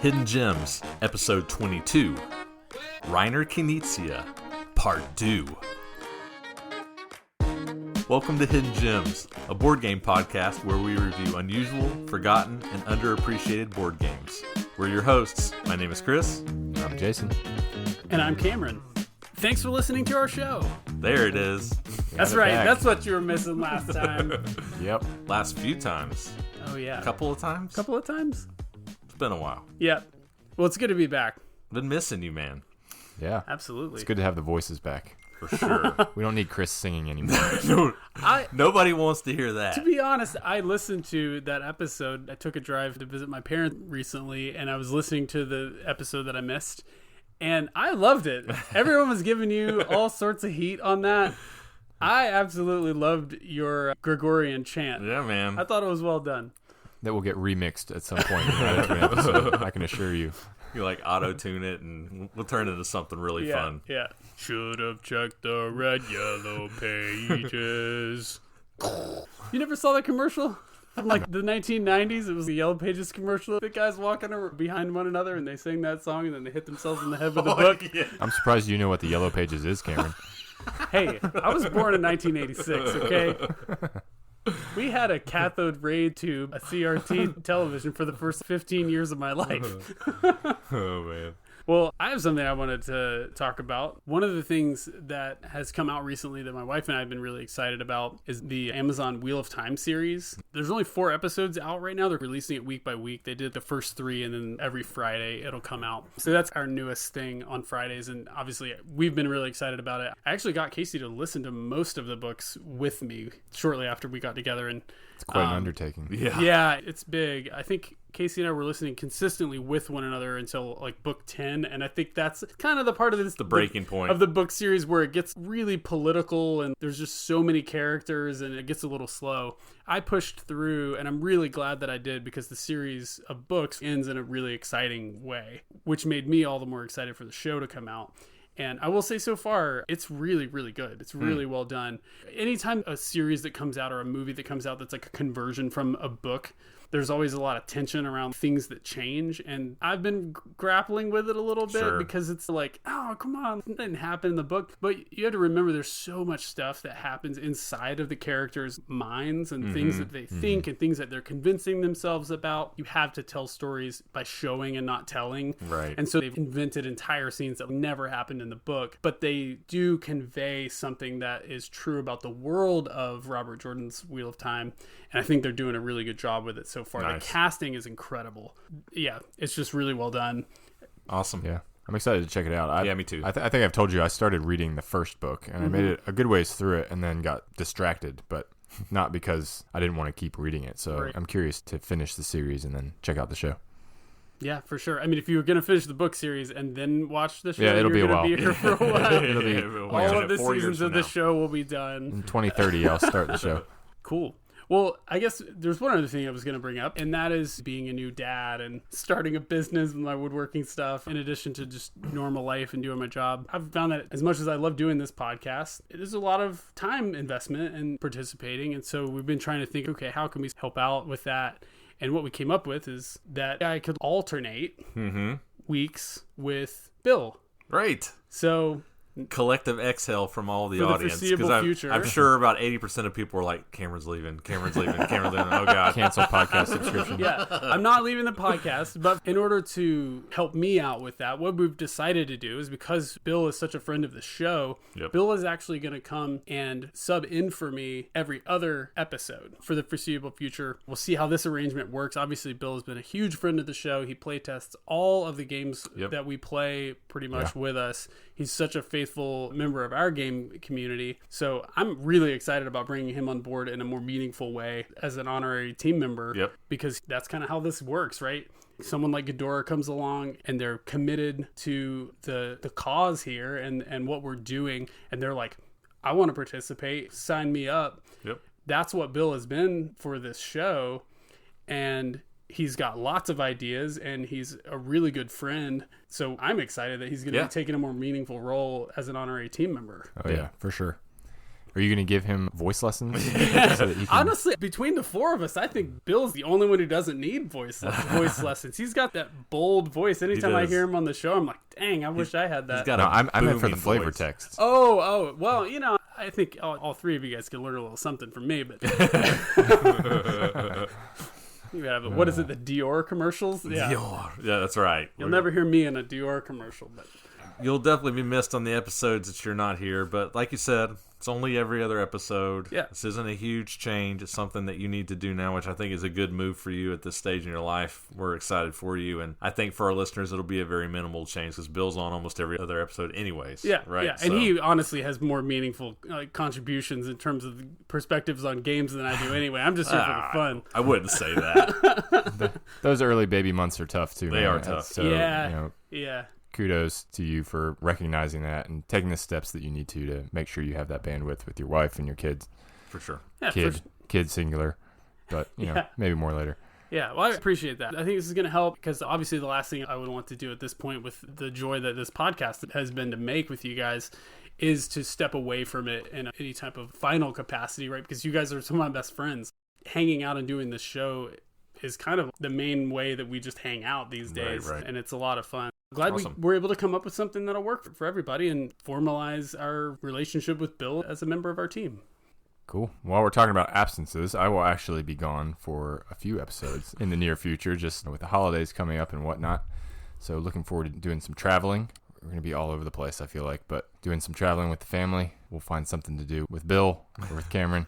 Hidden Gems, Episode 22, Reiner Knizia, Part 2. Welcome to Hidden Gems, a board game podcast where we review unusual, forgotten, and underappreciated board games. We're your hosts. My name is Chris. I'm Jason. And I'm Cameron. Thanks for listening to our show. There it is. That's right. Back. That's what you were missing last time. Yep. Last few times. Oh, yeah. Couple of times? Couple of times? It's been a while. Yep. Well, it's good to be back. Been missing you, man. Yeah. Absolutely. It's good to have the voices back. For sure. We don't need Chris singing anymore. Nobody wants to hear that. To be honest, I listened to that episode. I took a drive to visit my parents recently, and I was listening to the episode that I missed, and I loved it. Everyone was giving you all sorts of heat on that. I absolutely loved your Gregorian chant. Yeah, man. I thought it was well done. That will get remixed at some point in the episode, I can assure you. You like auto-tune it, and we'll turn it into something really fun. Yeah. Should have checked the red, yellow pages. You never saw that commercial? From like the 1990s, it was the Yellow Pages commercial. The guys walking behind one another and they sing that song and then they hit themselves in the head with a book. Yeah. I'm surprised you know what the Yellow Pages is, Cameron. Hey, I was born in 1986, okay? We had a cathode ray tube, a CRT television for the first 15 years of my life. Oh, man. Well, I have something I wanted to talk about. One of the things that has come out recently that my wife and I have been really excited about is the Amazon Wheel of Time series. There's only 4 episodes out right now. They're releasing it week by week. They did the first 3, and then every Friday it'll come out. So that's our newest thing on Fridays, and obviously we've been really excited about it. I actually got Casey to listen to most of the books with me shortly after we got together. And it's quite an undertaking. Yeah, it's big. I think Casey and I were listening consistently with one another until like book 10, and I think that's kind of the part of this, the breaking point of the book series where it gets really political and there's just so many characters and it gets a little slow. I pushed through, and I'm really glad that I did, because the series of books ends in a really exciting way, which made me all the more excited for the show to come out. And I will say, so far, it's really, really good. It's really well done. Anytime a series that comes out or a movie that comes out that's like a conversion from a book, there's always a lot of tension around things that change. And I've been grappling with it a little bit because it's like, oh, come on, it didn't happen in the book. But you have to remember there's so much stuff that happens inside of the characters' minds and things that they think and things that they're convincing themselves about. You have to tell stories by showing and not telling. Right. And so they've invented entire scenes that never happened in the book, but they do convey something that is true about the world of Robert Jordan's Wheel of Time. And I think they're doing a really good job with it so far. Nice. The casting is incredible. Yeah, it's just really well done. Awesome. Yeah. I'm excited to check it out. Yeah, me too. I think I've told you I started reading the first book, and I made it a good ways through it and then got distracted, but not because I didn't want to keep reading it. So I'm curious to finish the series and then check out the show. Yeah, for sure. I mean, if you were going to finish the book series and then watch the show, it'll be a while. Be here for a while. It'll be all of the seasons of the show will be done. In 2030, I'll start the show. Cool. Well, I guess there's one other thing I was going to bring up, and that is being a new dad and starting a business with my woodworking stuff, in addition to just normal life and doing my job. I've found that as much as I love doing this podcast, there's a lot of time investment in participating, and so we've been trying to think, okay, how can we help out with that? And what we came up with is that I could alternate weeks with Bill. Right. So collective exhale from all the for audience, the foreseeable future. I'm sure about 80% of people were like, Cameron's leaving. Oh god, cancel podcast subscription. Yeah, I'm not leaving the podcast, but in order to help me out with that, what we've decided to do is, because Bill is such a friend of the show, Bill is actually going to come and sub in for me every other episode for the foreseeable future. We'll see how this arrangement works. Obviously, Bill has been a huge friend of the show. He play tests all of the games that we play pretty much with us. He's such a faithful member of our game community. So I'm really excited about bringing him on board in a more meaningful way as an honorary team member, because that's kind of how this works, right? Someone like Ghidorah comes along and they're committed to the cause here and what we're doing. And they're like, I want to participate. Sign me up. That's what Bill has been for this show. And he's got lots of ideas, and he's a really good friend. So I'm excited that he's going to be taking a more meaningful role as an honorary team member. Oh, yeah, for sure. Are you going to give him voice lessons? So that he can... Honestly, between the four of us, I think Bill's the only one who doesn't need voice lessons. He's got that bold voice. Anytime I hear him on the show, I'm like, dang, I wish I had that. I meant for the flavor text. Oh, well, I think all three of you guys can learn a little something from me, but... You have what is it? The Dior commercials? Yeah. Dior. Yeah, that's right. You'll never hear me in a Dior commercial, but you'll definitely be missed on the episodes that you're not here. But like you said, it's only every other episode. Yeah. This isn't a huge change. It's something that you need to do now, which I think is a good move for you at this stage in your life. We're excited for you, and I think for our listeners, it'll be a very minimal change because Bill's on almost every other episode, anyways. Yeah, right. Yeah, and he honestly has more meaningful contributions in terms of perspectives on games than I do. Anyway, I'm just here for the fun. I wouldn't say that. Those early baby months are tough too. They are tough. So, yeah. Kudos to you for recognizing that and taking the steps that you need to make sure you have that bandwidth with your wife and your kids. For sure. Yeah, kid singular, but maybe more later. Yeah, well, I appreciate that. I think this is going to help because obviously the last thing I would want to do at this point with the joy that this podcast has been to make with you guys is to step away from it in any type of final capacity, right? Because you guys are some of my best friends. Hanging out and doing this show is kind of the main way that we just hang out these days, right. And it's a lot of fun. Glad awesome. we were able to come up with something that'll work for everybody and formalize our relationship with Bill as a member of our team. Cool. While we're talking about absences, I will actually be gone for a few episodes in the near future, just with the holidays coming up and whatnot. So looking forward to doing some traveling. We're going to be all over the place, I feel like, but doing some traveling with the family. We'll find something to do with Bill or with Cameron.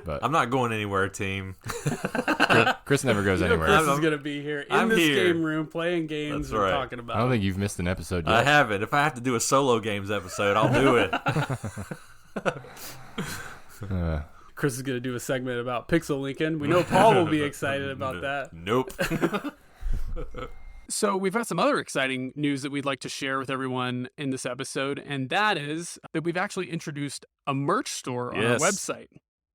But I'm not going anywhere, team. Chris never goes anywhere. Chris is going to be here in this game room playing games we're talking about. I don't think you've missed an episode yet. I haven't. If I have to do a solo games episode, I'll do it. Chris is going to do a segment about Pixel Lincoln. We know Paul will be excited about that. Nope. So we've got some other exciting news that we'd like to share with everyone in this episode, and that is that we've actually introduced a merch store on our website,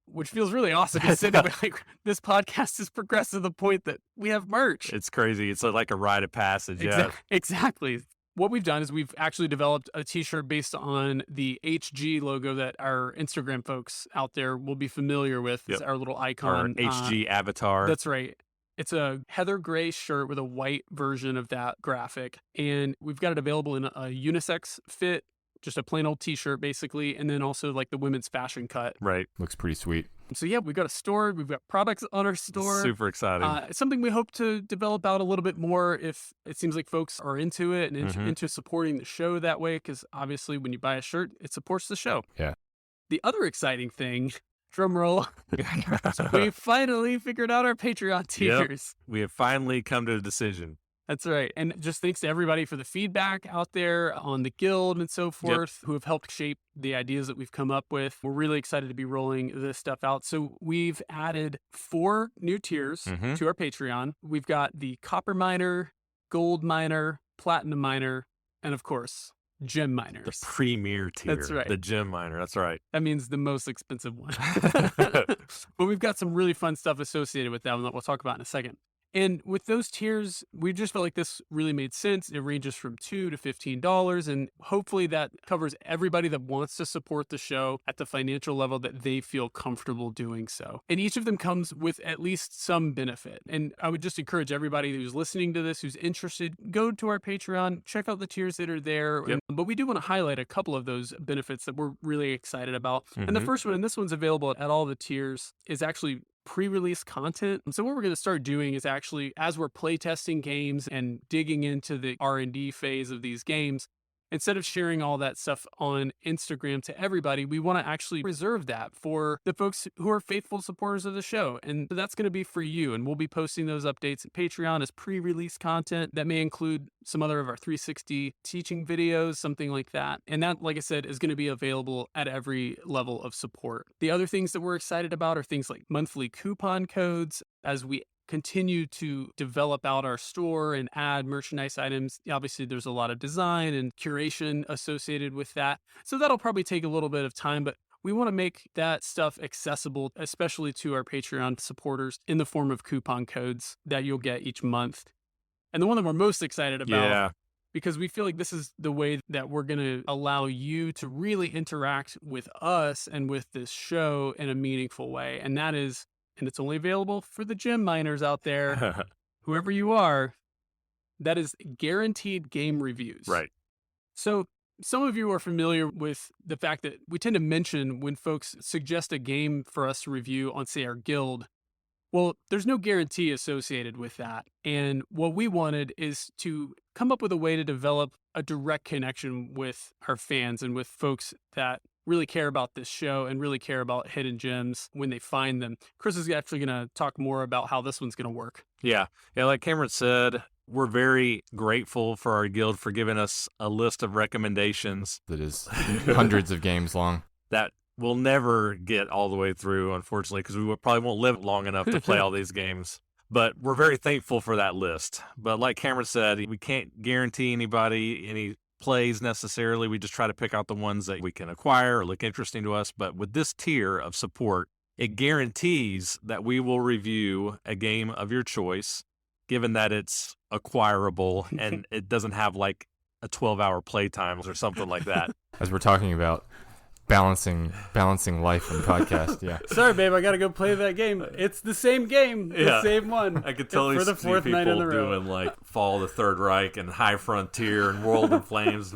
which feels really awesome. This podcast has progressed to the point that we have merch. It's crazy. It's like a rite of passage. Exactly. What we've done is we've actually developed a t-shirt based on the HG logo that our Instagram folks out there will be familiar with. It's our little icon. Our HG avatar. That's right. It's a heather gray shirt with a white version of that graphic. And we've got it available in a unisex fit, just a plain old t-shirt basically, and then also like the women's fashion cut. Right. Looks pretty sweet. So yeah, we've got a store. We've got products on our store. Super exciting. It's something we hope to develop out a little bit more if it seems like folks are into it and into supporting the show that way, because obviously when you buy a shirt, it supports the show. Yeah. The other exciting thing, drum roll, we finally figured out our Patreon tiers. Yep. We have finally come to a decision. That's right. And just thanks to everybody for the feedback out there on the guild and so forth, who have helped shape the ideas that we've come up with. We're really excited to be rolling this stuff out. So we've added 4 new tiers to our Patreon. We've got the Copper Miner, Gold Miner, Platinum Miner, and of course, Gem Miners. The premier tier. That's right. The Gem Miner. That's right. That means the most expensive one. But we've got some really fun stuff associated with that one that we'll talk about in a second. And with those tiers, we just felt like this really made sense. It ranges from $2 to $15, and hopefully that covers everybody that wants to support the show at the financial level that they feel comfortable doing so. And each of them comes with at least some benefit. And I would just encourage everybody who's listening to this, who's interested, go to our Patreon, check out the tiers that are there. Yep. But we do want to highlight a couple of those benefits that we're really excited about. And the first one, and this one's available at all the tiers, is actually pre-release content. So what we're going to start doing is actually, as we're playtesting games and digging into the R&D phase of these games, instead of sharing all that stuff on Instagram to everybody, we want to actually reserve that for the folks who are faithful supporters of the show. And that's going to be for you. And we'll be posting those updates at Patreon as pre-release content. That may include some other of our 360 teaching videos, something like that. And that, like I said, is going to be available at every level of support. The other things that we're excited about are things like monthly coupon codes. As we continue to develop out our store and add merchandise items, obviously there's a lot of design and curation associated with that. So that'll probably take a little bit of time, but we want to make that stuff accessible, especially to our Patreon supporters, in the form of coupon codes that you'll get each month. And the one that we're most excited about because we feel like this is the way that we're going to allow you to really interact with us and with this show in a meaningful way. And that is, and it's only available for the gem miners out there, whoever you are, that is guaranteed game reviews. Right. So some of you are familiar with the fact that we tend to mention when folks suggest a game for us to review on, say, our guild. Well, there's no guarantee associated with that. And what we wanted is to come up with a way to develop a direct connection with our fans and with folks that really care about this show and really care about hidden gems when they find them. Chris is actually going to talk more about how this one's going to work. Yeah, like Cameron said, we're very grateful for our guild for giving us a list of recommendations that is hundreds of games long. That we'll never get all the way through, unfortunately, because we probably won't live long enough to play all these games. But we're very thankful for that list. But like Cameron said, we can't guarantee anybody any plays necessarily. We just try to pick out the ones that we can acquire or look interesting to us. But with this tier of support, it guarantees that we will review a game of your choice, given that it's acquirable and it doesn't have like a 12-hour playtime or something like that. As we're talking about balancing life and podcast, yeah. Sorry, babe, I gotta go play that game. It's the same game, the same one. I could totally for the see fourth night in people a row. doing like Fall of the Third Reich and High Frontier and World in Flames.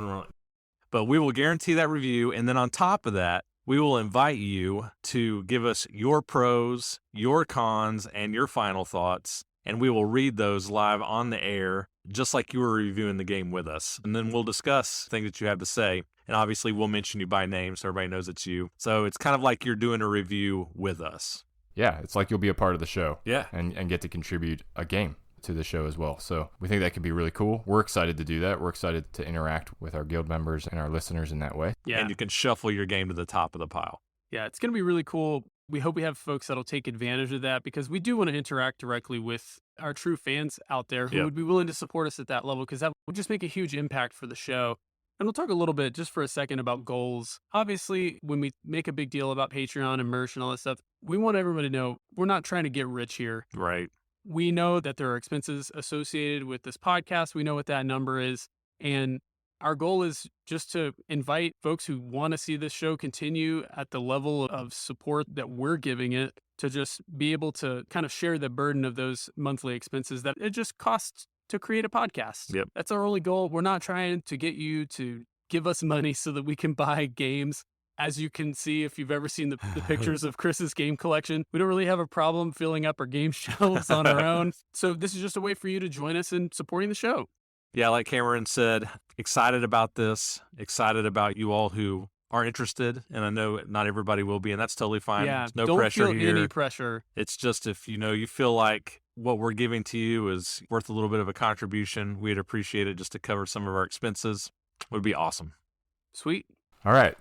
But we will guarantee that review, and then on top of that, we will invite you to give us your pros, your cons, and your final thoughts, and we will read those live on the air, just like you were reviewing the game with us. And then we'll discuss things that you have to say. And obviously, we'll mention you by name so everybody knows it's you. So it's kind of like you're doing a review with us. Yeah, it's like you'll be a part of the show. Yeah. And get to contribute a game to the show as well. So we think that could be really cool. We're excited to do that. We're excited to interact with our guild members and our listeners in that way. Yeah. And you can shuffle your game to the top of the pile. Yeah, it's going to be really cool. We hope we have folks that'll take advantage of that because we do want to interact directly with our true fans out there who would be willing to support us at that level because that would just make a huge impact for the show. And we'll talk a little bit just for a second about goals. Obviously, when we make a big deal about Patreon and merch and all that stuff, we want everybody to know we're not trying to get rich here. Right. We know that there are expenses associated with this podcast. We know what that number is. And our goal is just to invite folks who want to see this show continue at the level of support that we're giving it to just be able to kind of share the burden of those monthly expenses that it just costs to create a podcast. Yep. That's our only goal. We're not trying to get you to give us money so that we can buy games. As you can see, if you've ever seen the pictures of Chris's game collection, we don't really have a problem filling up our game shelves on our own. So this is just a way for you to join us in supporting the show. Yeah, like Cameron said, excited about this, excited about you all who are interested. And I know not everybody will be, and that's totally fine. Yeah, There's no don't pressure feel here. any pressure. It's just if you feel like what we're giving to you is worth a little bit of a contribution, we'd appreciate it just to cover some of our expenses. Would be awesome. Sweet. All right.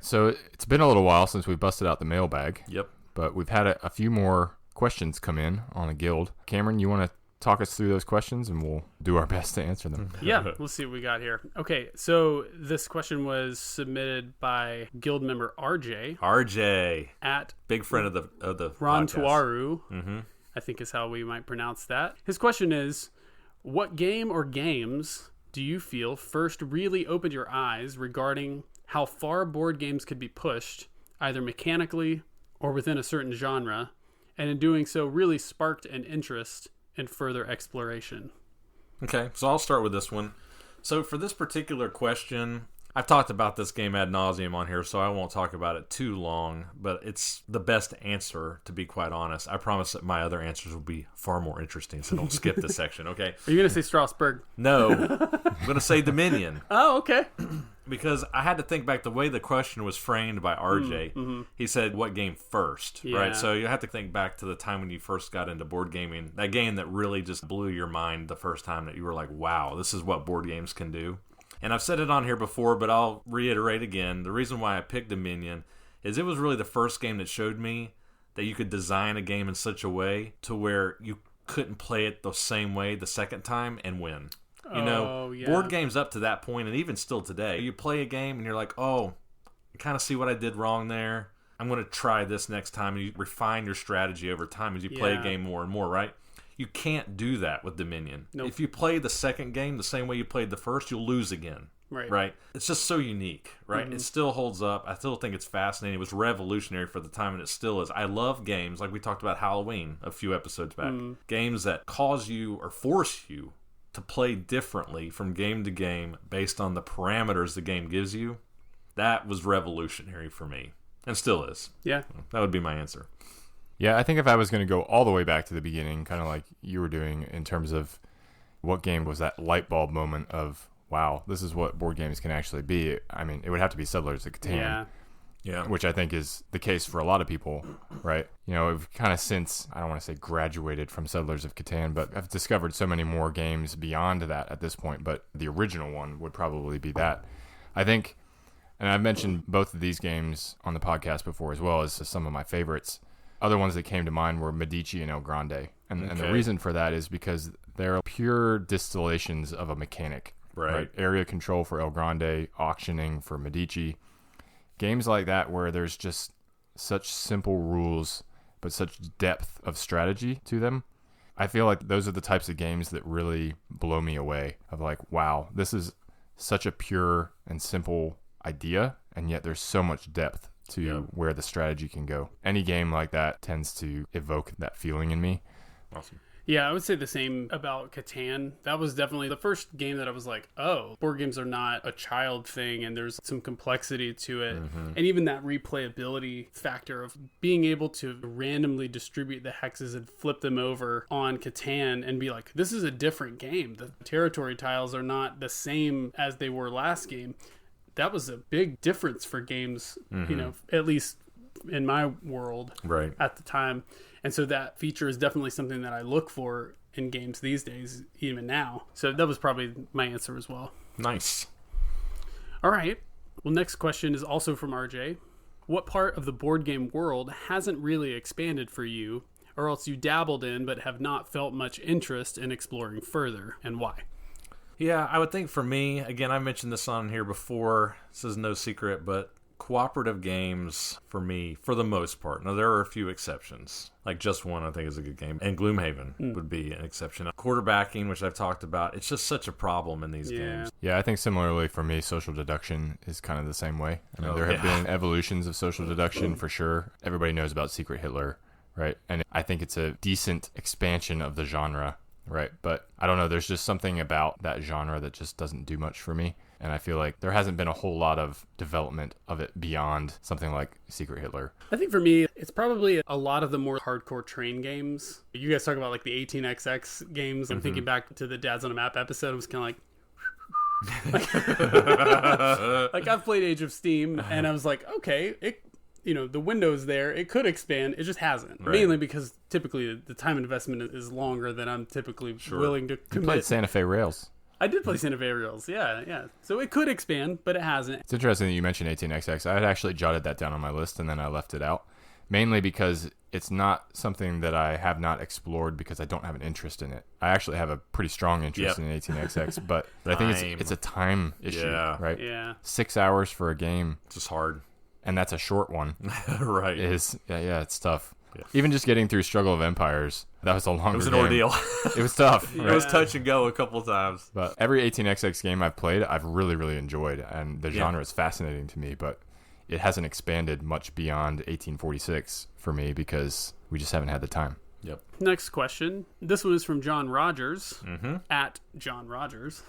So it's been a little while since we busted out the mailbag. Yep. But we've had a few more questions come in on the guild. Cameron, you want to talk us through those questions and we'll do our best to answer them. Yeah, we'll see what we got here. Okay, so this question was submitted by guild member RJ at big friend of the Rontuaru. Mm-hmm. I think is how we might pronounce that. His question is, what game or games do you feel first really opened your eyes regarding how far board games could be pushed, either mechanically or within a certain genre, and in doing so really sparked an interest in further exploration? Okay, so I'll start with this one. So for this particular question, I've talked about this game ad nauseum on here, so I won't talk about it too long, but it's the best answer, to be quite honest. I promise that my other answers will be far more interesting, so don't skip this section, okay? Are you going to say Strasbourg? No, I'm going to say Dominion. Oh, okay. Because I had to think back the way the question was framed by RJ. Mm-hmm. He said, what game first, Yeah. right? So you have to think back to the time when you first got into board gaming, that game that really just blew your mind the first time that you were like, wow, this is what board games can do. And I've said it on here before, but I'll reiterate again. The reason why I picked Dominion is it was really the first game that showed me that you could design a game in such a way to where you couldn't play it the same way the second time and win. Board games up to that point, and even still today, you play a game and you're like, oh, I kind of see what I did wrong there. I'm going to try this next time. And you refine your strategy over time as you play a game more and more, right? You can't do that with Dominion. Nope. If you play the second game the same way you played the first, you'll lose again. Right. It's just so unique, right? It still holds up. I still think it's fascinating. It was revolutionary for the time, and it still is. I love games like we talked about Halloween a few episodes back. Games that cause you or force you to play differently from game to game based on the parameters the game gives you. That was revolutionary for me, and still is. Yeah. That would be my answer. Yeah, I think if I was going to go all the way back to the beginning, kind of like you were doing in terms of what game was that light bulb moment of, wow, this is what board games can actually be. I mean, it would have to be Settlers of Catan, which I think is the case for a lot of people, right? You know, we've kind of since, I don't want to say graduated from Settlers of Catan, but I've discovered so many more games beyond that at this point, but the original one would probably be that. I think, and I've mentioned both of these games on the podcast before as well as some of my favorites. Other ones that came to mind were Medici and El Grande. And the reason for that is because they're pure distillations of a mechanic. Right. Area control for El Grande, auctioning for Medici. Games like that where there's just such simple rules, but such depth of strategy to them. I feel like those are the types of games that really blow me away. Of like, wow, this is such a pure and simple idea, and yet there's so much depth to where the strategy can go. Any game like that tends to evoke that feeling in me. Awesome. Yeah, I would say the same about Catan. That was definitely the first game that I was like, oh, board games are not a child thing, and there's some complexity to it. And even that replayability factor of being able to randomly distribute the hexes and flip them over on Catan and be like, this is a different game. The territory tiles are not the same as they were last game. That was a big difference for games, you know, at least in my world at the time. And so that feature is definitely something that I look for in games these days, even now. So that was probably my answer as well. Nice. All right. Well, next question is also from RJ. What part of the board game world hasn't really expanded for you, or else you dabbled in but have not felt much interest in exploring further, and why? Yeah, I would think for me, again, I mentioned this on here before. This is no secret, but cooperative games for me, for the most part. Now, there are a few exceptions. Like Just One, I think, is a good game. And Gloomhaven would be an exception. Quarterbacking, which I've talked about, it's just such a problem in these games. Yeah, I think similarly for me, social deduction is kind of the same way. I mean, there have been evolutions of social deduction for sure. Everybody knows about Secret Hitler, right? And I think it's a decent expansion of the genre, right? But I don't know, there's just something about that genre that just doesn't do much for me. And I feel like there hasn't been a whole lot of development of it beyond something like Secret Hitler. I think for me, it's probably a lot of the more hardcore train games. You guys talk about like the 18xx games. I'm thinking back to the Dads on a Map episode. I was kind of like I've played Age of Steam, and I was like, okay, the window's there. It could expand. It just hasn't. Mainly because typically the time investment is longer than I'm typically willing to commit. You played Santa Fe Rails. I did play Santa Fe Rails, yeah. So it could expand, but it hasn't. It's interesting that you mentioned 18xx. I had actually jotted that down on my list, and then I left it out. Mainly because it's not something that I have not explored because I don't have an interest in it. I actually have a pretty strong interest in 18xx, but I think it's a time issue, right? Yeah. 6 hours for a game. It's just hard. And that's a short one. Right. It's tough. Yeah. Even just getting through Struggle of Empires, that was a longer game. It was an ordeal. It was tough. Right? It was touch and go a couple of times. But every 18xx game I've played, I've really, really enjoyed. And the genre is fascinating to me, but it hasn't expanded much beyond 1846 for me because we just haven't had the time. Yep. Next question. This one is from John Rogers, at John Rogers.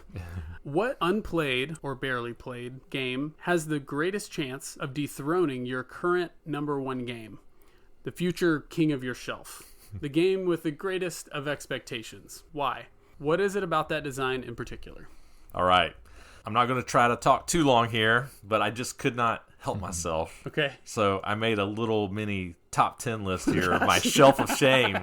What unplayed or barely played game has the greatest chance of dethroning your current number one game? The future king of your shelf. The game with the greatest of expectations. Why? What is it about that design in particular? All right. I'm not going to try to talk too long here, but I just could not help myself. Okay. So I made a little mini top 10 list here of my shelf of shame.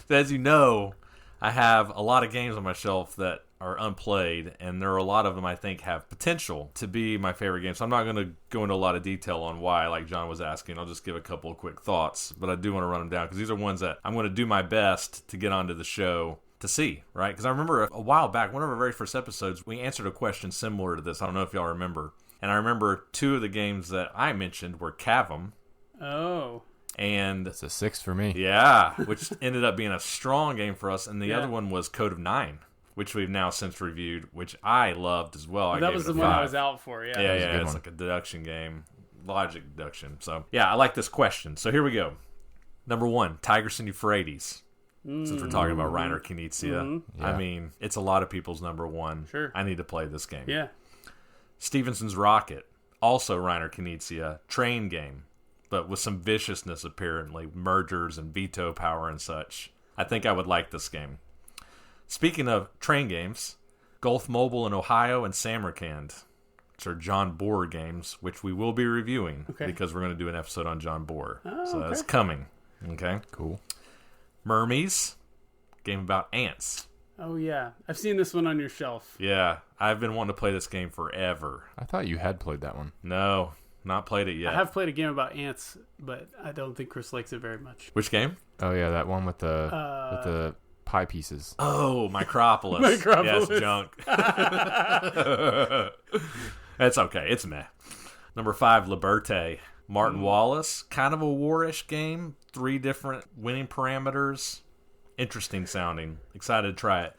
So as you know, I have a lot of games on my shelf that are unplayed, and there are a lot of them I think have potential to be my favorite games. So I'm not going to go into a lot of detail on why, like John was asking. I'll just give a couple of quick thoughts, but I do want to run them down because these are ones that I'm going to do my best to get onto the show to see, right? Because I remember a while back, one of our very first episodes, we answered a question similar to this. I don't know if y'all remember. And I remember two of the games that I mentioned were Cavum. Oh. And it's a 6 for me. Yeah, which ended up being a strong game for us. And the other one was Code of Nine, which we've now since reviewed, which I loved as well. That was the one I was out for, yeah. Yeah, it's like a deduction game, logic deduction. So, yeah, I like this question. So here we go. Number 1, Tigris and Euphrates. Since we're talking about Reiner Knizia, I mean, it's a lot of people's number 1. Sure. I need to play this game. Yeah. Stevenson's Rocket, also Reiner Knizia, train game, but with some viciousness apparently, mergers and veto power and such. I think I would like this game. Speaking of train games, Gulf Mobile in Ohio and Samarkand, which are John Boer games, which we will be reviewing because we're going to do an episode on John Boer. So that's coming. Okay. Cool. Mermies, game about ants. Oh, yeah. I've seen this one on your shelf. Yeah. I've been wanting to play this game forever. I thought you had played that one. No, not played it yet. I have played a game about ants, but I don't think Chris likes it very much. Which game? Oh, yeah, that one with the pie pieces. Oh, Micropolis. Micropolis. Yes, junk. It's okay. It's meh. Number 5, Liberté. Martin Wallace. Kind of a war-ish game. 3 different winning parameters. Interesting sounding. Excited to try it.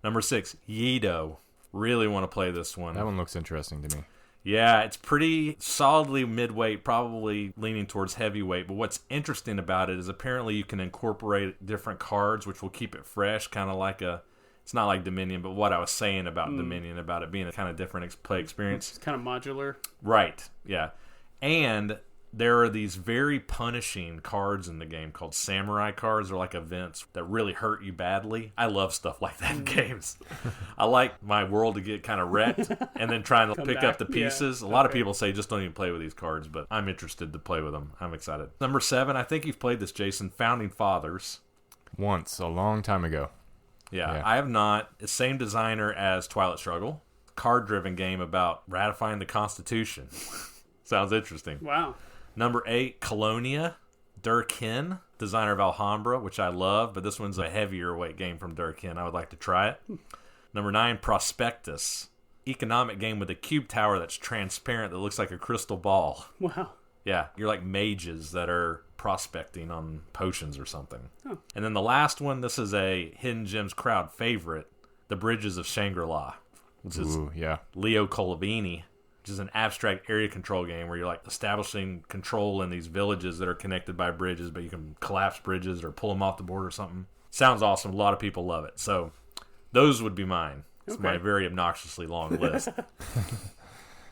Number 6, Yedo. Really want to play this one. That one looks interesting to me. Yeah, it's pretty solidly midweight, probably leaning towards heavyweight. But what's interesting about it is apparently you can incorporate different cards, which will keep it fresh, kind of like it's not like Dominion, but what I was saying about Dominion, about it being a kind of different play experience. It's kind of modular. Right, yeah. And there are these very punishing cards in the game called samurai cards. They're like events that really hurt you badly. I love stuff like that in games. I like my world to get kind of wrecked and then trying to pick up the pieces. A lot of people say just don't even play with these cards, but I'm interested to play with them. I'm excited. Number 7, I think you've played this, Jason, Founding Fathers. Once, a long time ago. Yeah, I have not. It's same designer as Twilight Struggle. Card-driven game about ratifying the Constitution. Sounds interesting. Wow. Number 8, Colonia, Durkin, designer of Alhambra, which I love, but this one's a heavier weight game from Durkin. I would like to try it. Number 9, Prospectus, economic game with a cube tower that's transparent that looks like a crystal ball. Wow. Yeah, you're like mages that are prospecting on potions or something. Oh. And then the last one, this is a Hidden Gems crowd favorite, The Bridges of Shangri-La, which is Leo Colavini, which is an abstract area control game where you're like establishing control in these villages that are connected by bridges, but you can collapse bridges or pull them off the board or something. Sounds awesome. A lot of people love it. So those would be mine. It's my very obnoxiously long list.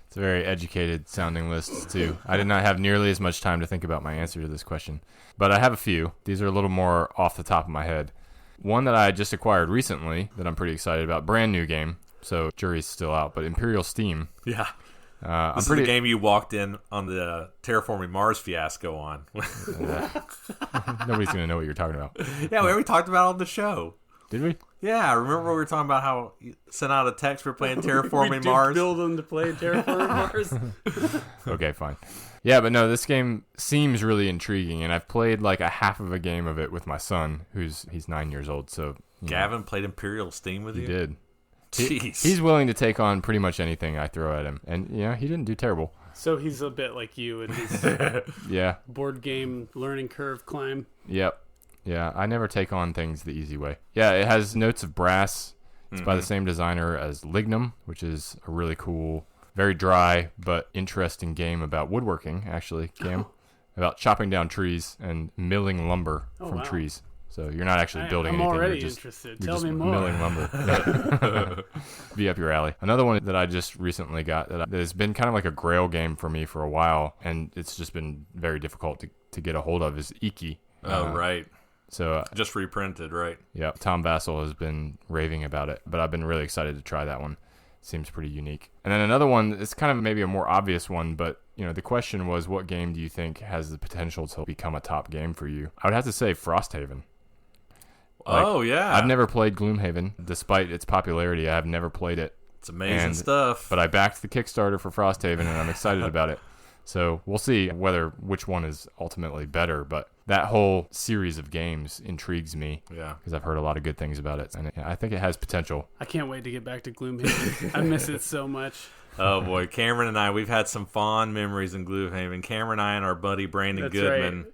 It's a very educated sounding list, too. I did not have nearly as much time to think about my answer to this question, but I have a few. These are a little more off the top of my head. One that I just acquired recently that I'm pretty excited about, brand new game, so jury's still out, but Imperial Steam. Yeah. This is the game you walked in on the Terraforming Mars fiasco on. Nobody's going to know what you're talking about. Yeah, we talked about it on the show. Did we? Yeah, remember we were talking about how you sent out a text for playing Terraforming Mars? Build them to play Terraforming Mars. Okay, fine. Yeah, but no, this game seems really intriguing, and I've played like a half of a game of it with my son, he's 9 years old. So Gavin played Imperial Steam with you? He did. Jeez. He's willing to take on pretty much anything I throw at him, and he didn't do terrible. So he's a bit like you in his board game learning curve climb. Yep. Yeah, I never take on things the easy way. Yeah, it has notes of brass. It's by the same designer as Lignum, which is a really cool, very dry but interesting game about woodworking, actually, Cam. About chopping down trees and milling lumber from trees. So you're not actually building anything. I'm already you're just, interested. You're Tell just me more. milling lumber. Be up your alley. Another one that I just recently got that has been kind of like a grail game for me for a while, and it's just been very difficult to get a hold of, is Iki. Oh, right. So just reprinted, right? Yeah, Tom Vassell has been raving about it, but I've been really excited to try that one. Seems pretty unique. And then another one, it's kind of maybe a more obvious one, but the question was, what game do you think has the potential to become a top game for you? I would have to say Frosthaven. I've never played Gloomhaven, despite its popularity. I have never played it. It's amazing stuff. But I backed the Kickstarter for Frosthaven, and I'm excited about it. So we'll see which one is ultimately better, but that whole series of games intrigues me. Yeah. Because I've heard a lot of good things about it, and I think it has potential. I can't wait to get back to Gloomhaven. I miss it so much. Oh, boy. Cameron and I, we've had some fond memories in Gloomhaven. Cameron and I and our buddy Brandon Goodman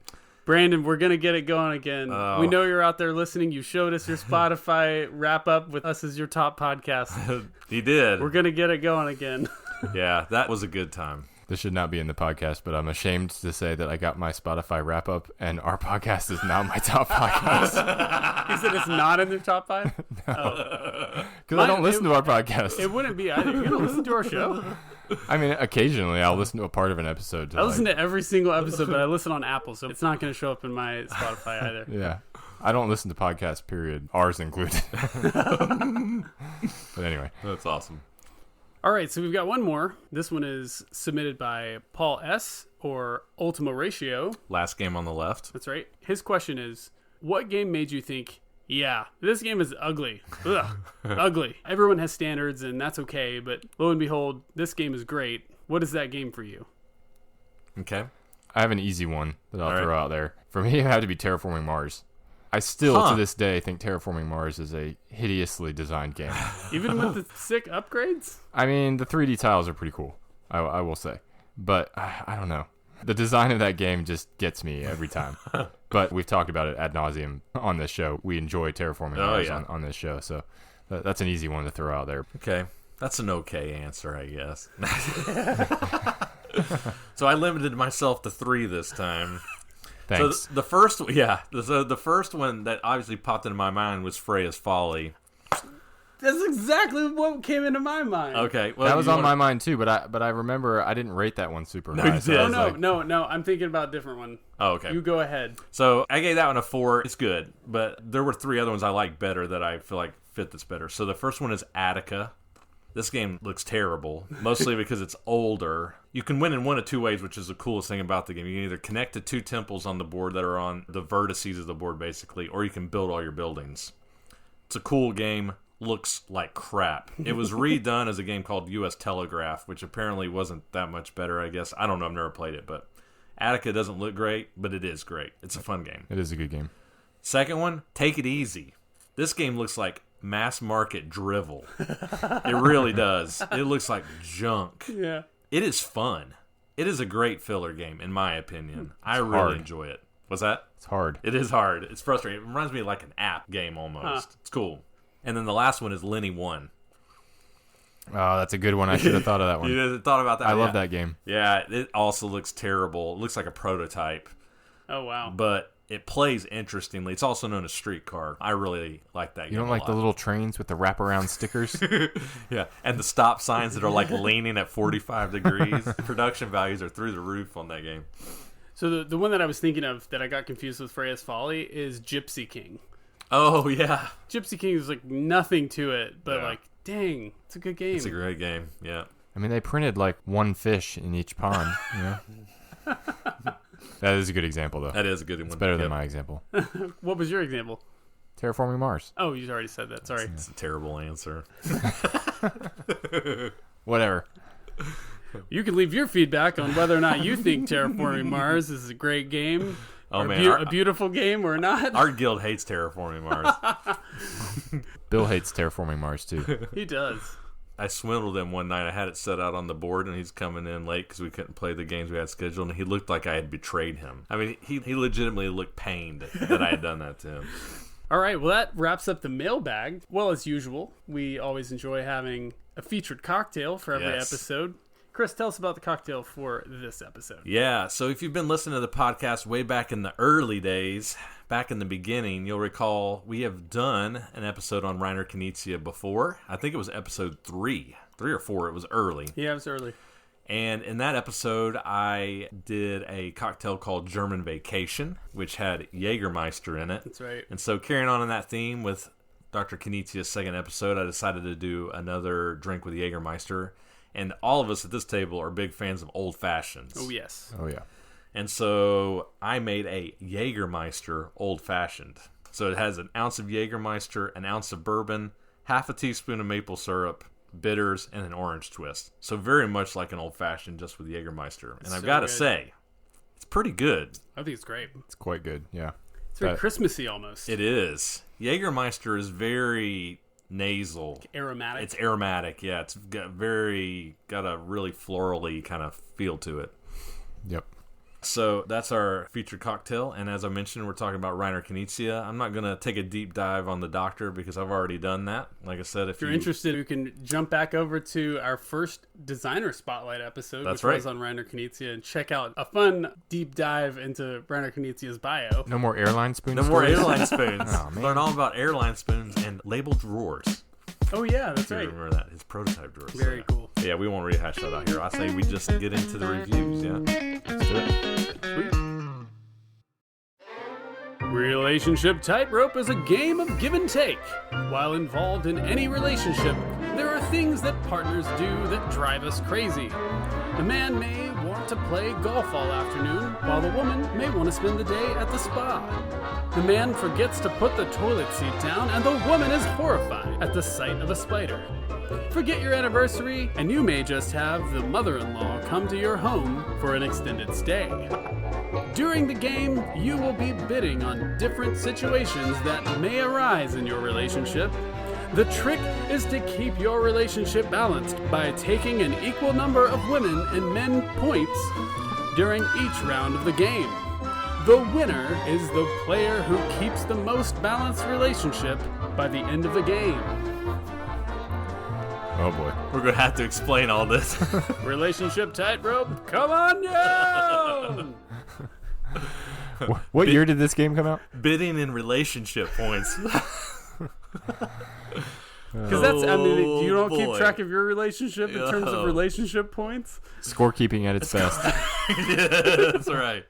Brandon, we're going to get it going again. Oh. We know you're out there listening. You showed us your Spotify wrap up with us as your top podcast. He did. We're going to get it going again. Yeah, that was a good time. This should not be in the podcast, but I'm ashamed to say that I got my Spotify wrap up, and our podcast is now my top podcast. He said it's not in the top 5? Because I don't listen to our podcast. It wouldn't be either. You're going to listen to our show? I mean, occasionally I'll listen to a part of an episode. I listen to every single episode, but I listen on Apple, so it's not going to show up in my Spotify either. Yeah. I don't listen to podcasts, period. Ours included. But anyway. That's awesome. All right, so we've got one more. This one is submitted by Paul S. or Ultima Ratio. Last game on the left. That's right. His question is, what game made you think, yeah, this game is ugly. Ugh, ugly. Everyone has standards, and that's okay, but lo and behold, this game is great. What is that game for you? Okay. I have an easy one that I'll All right. throw out there. For me, it had to be Terraforming Mars. I still, to this day, think Terraforming Mars is a hideously designed game. Even with the sick upgrades? I mean, the 3D tiles are pretty cool, I will say. But I don't know. The design of that game just gets me every time. But we've talked about it ad nauseum on this show. We enjoy Terraforming Mars on this show. So that's an easy one to throw out there. Okay. That's an okay answer, I guess. So I limited myself to 3 this time. Thanks. So the first, the first one that obviously popped into my mind was Freya's Folly. That's exactly what came into my mind. Okay, well, that was on my mind too, but I remember I didn't rate that one super high. you did. No, I'm thinking about a different one. Oh, okay. You go ahead. So I gave that one a 4. It's good, but there were 3 other ones I like better that I feel like fit this better. So the first one is Attica. This game looks terrible, mostly because it's older. You can win in one of 2 ways, which is the coolest thing about the game. You can either connect to 2 temples on the board that are on the vertices of the board, basically, or you can build all your buildings. It's a cool game. Looks like crap. It was redone as a game called U.S. Telegraph, which apparently wasn't that much better, I guess. I don't know. I've never played it, but Attica doesn't look great, but it is great. It's a fun game. It is a good game. Second one, Take It Easy. This game looks like mass market drivel. It really does. It looks like junk. Yeah. It is fun. It is a great filler game, in my opinion. I really enjoy it. What's that? It's hard. It is hard. It's frustrating. It reminds me of like an app game almost. It's cool. And then the last one is Lenny 1. Oh, that's a good one. I should have thought of that one. You thought about that? I love that game. Yeah, it also looks terrible. It looks like a prototype. Oh, wow. But it plays interestingly. It's also known as Streetcar. I really like that game. You don't like the little trains with the wraparound stickers? Yeah, and the stop signs that are like leaning at 45 degrees. Production values are through the roof on that game. So the one that I was thinking of that I got confused with Freya's Folly is Gypsy King. Oh, yeah. Gypsy King is like nothing to it, but like, dang, it's a good game. It's a great game, yeah. I mean, they printed like 1 fish in each pond, you know? That is a good example, though. That is a good one. It's better than my example. What was your example? Terraforming Mars. Oh, you already said that. Sorry. It's a terrible answer. Whatever. You can leave your feedback on whether or not you think Terraforming Mars is a great game. Oh, or man. a beautiful game or not. Our guild hates Terraforming Mars. Bill hates Terraforming Mars, too. He does. I swindled him one night. I had it set out on the board, and he's coming in late because we couldn't play the games we had scheduled, and he looked like I had betrayed him. I mean, he legitimately looked pained that I had done that to him. All right, well, that wraps up the mailbag. Well, as usual, we always enjoy having a featured cocktail for every episode. Chris, tell us about the cocktail for this episode. Yeah, so if you've been listening to the podcast way back in the early days, back in the beginning, you'll recall we have done an episode on Reiner Knizia before. I think it was episode 3 or 4. It was early. Yeah, it was early. And in that episode, I did a cocktail called German Vacation, which had Jägermeister in it. That's right. And so carrying on in that theme with Dr. Knizia's second episode, I decided to do another drink with Jägermeister. And all of us at this table are big fans of old fashions. Oh, yes. Oh, yeah. And so I made a Jägermeister old fashioned. So it has an ounce of Jägermeister, an ounce of bourbon, half a teaspoon of maple syrup, bitters, and an orange twist. So very much like an old fashioned, just with Jägermeister. And I've got to say, it's pretty good. I think it's great. It's quite good, yeah. It's very Christmassy almost. It is. Jägermeister is very nasal. Aromatic. It's aromatic, yeah. It's got a really florally kind of feel to it. Yep. So that's our featured cocktail, and as I mentioned, we're talking about Reiner Knizia. I'm not going to take a deep dive on the doctor because I've already done that. Like I said, if you're interested, you can jump back over to our first designer spotlight episode, which was on Reiner Knizia, and check out a fun deep dive into Reiner Knizia's bio. No more airline spoons? No more airline spoons. Oh, man. Learn all about airline spoons and labeled drawers. Oh, yeah, that's right. Remember that. His prototype drawers. Very cool. Yeah, we won't rehash that out here. I say we just get into the reviews, yeah? Let's do it. Sweet. Relationship Tightrope is a game of give and take. While involved in any relationship, there are things that partners do that drive us crazy. The man may want to play golf all afternoon, while the woman may want to spend the day at the spa. The man forgets to put the toilet seat down, and the woman is horrified at the sight of a spider. Forget your anniversary, and you may just have the mother-in-law come to your home for an extended stay. During the game, you will be bidding on different situations that may arise in your relationship. The trick is to keep your relationship balanced by taking an equal number of women and men points during each round of the game. The winner is the player who keeps the most balanced relationship by the end of the game. Oh boy. We're going to have to explain all this. Relationship Tightrope, come on down! What year did this game come out? Bidding in relationship points. Because you don't keep track of your relationship in terms of relationship points? Scorekeeping at its best. Yeah, that's right.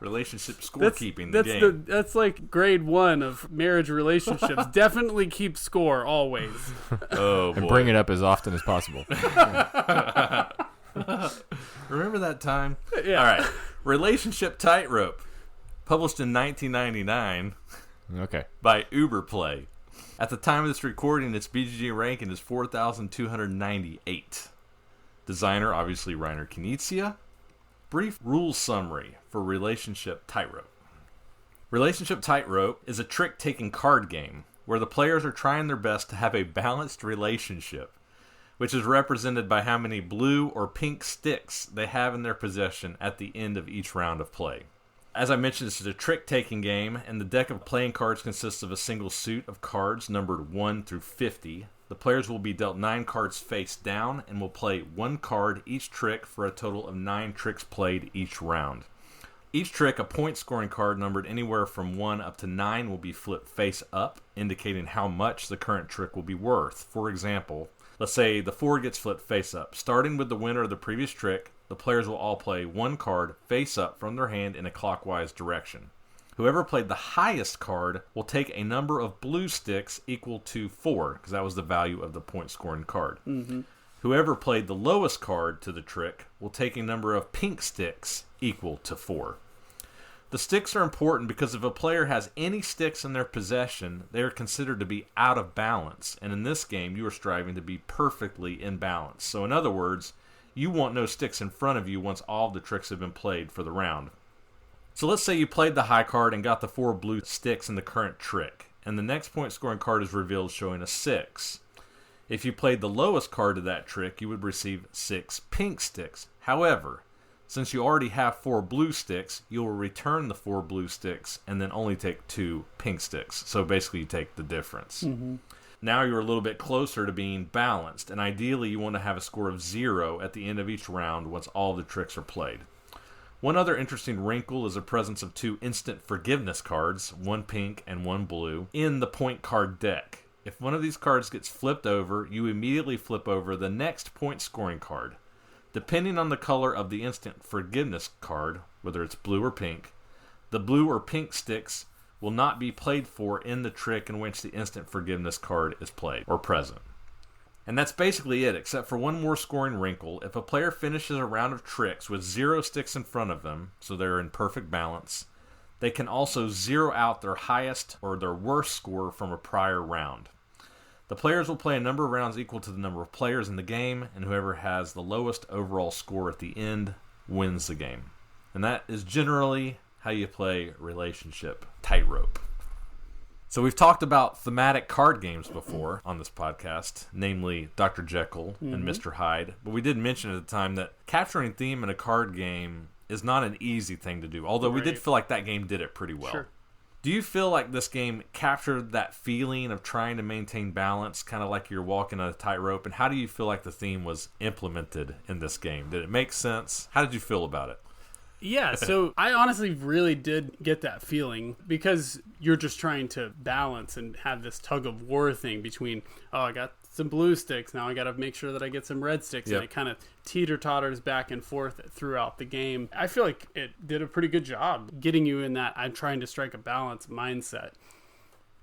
Relationship scorekeeping, the game. That's like grade 1 of marriage relationships. Definitely keep score, always. Oh, boy. And bring it up as often as possible. Remember that time? Yeah. All right. Relationship Tightrope, published in 1999 by Uberplay. At the time of this recording, its BGG ranking is 4,298. Designer, obviously, Reiner Knizia. Brief rules summary for Relationship Tightrope. Relationship Tightrope is a trick-taking card game where the players are trying their best to have a balanced relationship, which is represented by how many blue or pink sticks they have in their possession at the end of each round of play. As I mentioned, this is a trick-taking game, and the deck of playing cards consists of a single suit of cards numbered 1 through 50. The players will be dealt 9 cards face down and will play 1 card each trick for a total of 9 tricks played each round. Each trick, a point-scoring card numbered anywhere from 1 up to 9, will be flipped face up, indicating how much the current trick will be worth. For example, let's say the 4 gets flipped face up. Starting with the winner of the previous trick, the players will all play 1 card face up from their hand in a clockwise direction. Whoever played the highest card will take a number of blue sticks equal to 4, because that was the value of the point-scoring card. Mm-hmm. Whoever played the lowest card to the trick will take a number of pink sticks equal to 4. The sticks are important because if a player has any sticks in their possession, they are considered to be out of balance, and in this game you are striving to be perfectly in balance. So in other words, you want no sticks in front of you once all of the tricks have been played for the round. So let's say you played the high card and got the 4 blue sticks in the current trick, and the next point scoring card is revealed showing a 6. If you played the lowest card of that trick, you would receive 6 pink sticks. However, since you already have 4 blue sticks, you will return the 4 blue sticks and then only take 2 pink sticks. So basically you take the difference. Mm-hmm. Now you're a little bit closer to being balanced, and ideally you want to have a score of 0 at the end of each round once all the tricks are played. One other interesting wrinkle is the presence of 2 instant forgiveness cards, 1 pink and 1 blue, in the point card deck. If one of these cards gets flipped over, you immediately flip over the next point scoring card. Depending on the color of the instant forgiveness card, whether it's blue or pink, the blue or pink sticks will not be played for in the trick in which the instant forgiveness card is played or present. And that's basically it, except for one more scoring wrinkle. If a player finishes a round of tricks with 0 sticks in front of them, so they're in perfect balance, they can also zero out their highest or their worst score from a prior round. The players will play a number of rounds equal to the number of players in the game, and whoever has the lowest overall score at the end wins the game. And that is generally how you play Relationship Tightrope. So we've talked about thematic card games before on this podcast, namely Dr. Jekyll and Mr. Hyde. But we did mention at the time that capturing theme in a card game is not an easy thing to do. Although we did feel like that game did it pretty well. Sure. Do you feel like this game captured that feeling of trying to maintain balance, kind of like you're walking on a tightrope? And how do you feel like the theme was implemented in this game? Did it make sense? How did you feel about it? Yeah, so I honestly really did get that feeling because you're just trying to balance and have this tug of war thing between, oh, I got some blue sticks, now I got to make sure that I get some red sticks, and it kind of teeter-totters back and forth throughout the game. I feel like it did a pretty good job getting you in that I'm trying to strike a balance mindset.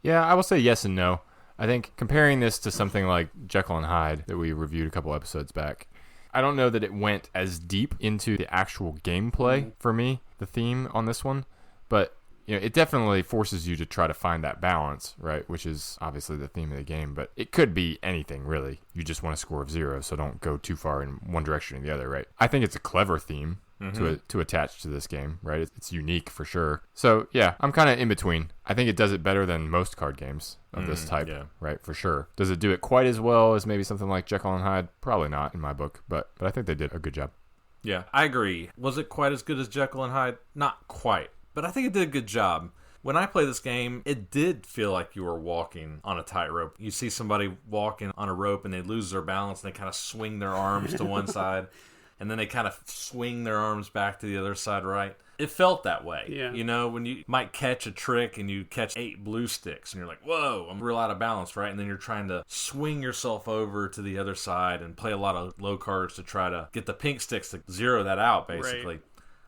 Yeah, I will say yes and no. I think comparing this to something like Jekyll and Hyde that we reviewed a couple episodes back, I don't know that it went as deep into the actual gameplay for me, the theme on this one, but it definitely forces you to try to find that balance, right? Which is obviously the theme of the game, but it could be anything, really. You just want a score of 0, so don't go too far in one direction or the other, right? I think it's a clever theme to attach to this game, right? It's unique for sure. So, yeah, I'm kind of in between. I think it does it better than most card games of this type, right? For sure. Does it do it quite as well as maybe something like Jekyll and Hyde? Probably not in my book, but I think they did a good job. Yeah, I agree. Was it quite as good as Jekyll and Hyde? Not quite. But I think it did a good job. When I play this game, it did feel like you were walking on a tightrope. You see somebody walking on a rope and they lose their balance and they kind of swing their arms to one side and then they kind of swing their arms back to the other side, right? It felt that way. Yeah. When you might catch a trick and you catch 8 blue sticks and you're like, whoa, I'm real out of balance, right? And then you're trying to swing yourself over to the other side and play a lot of low cards to try to get the pink sticks to zero that out, basically. Right.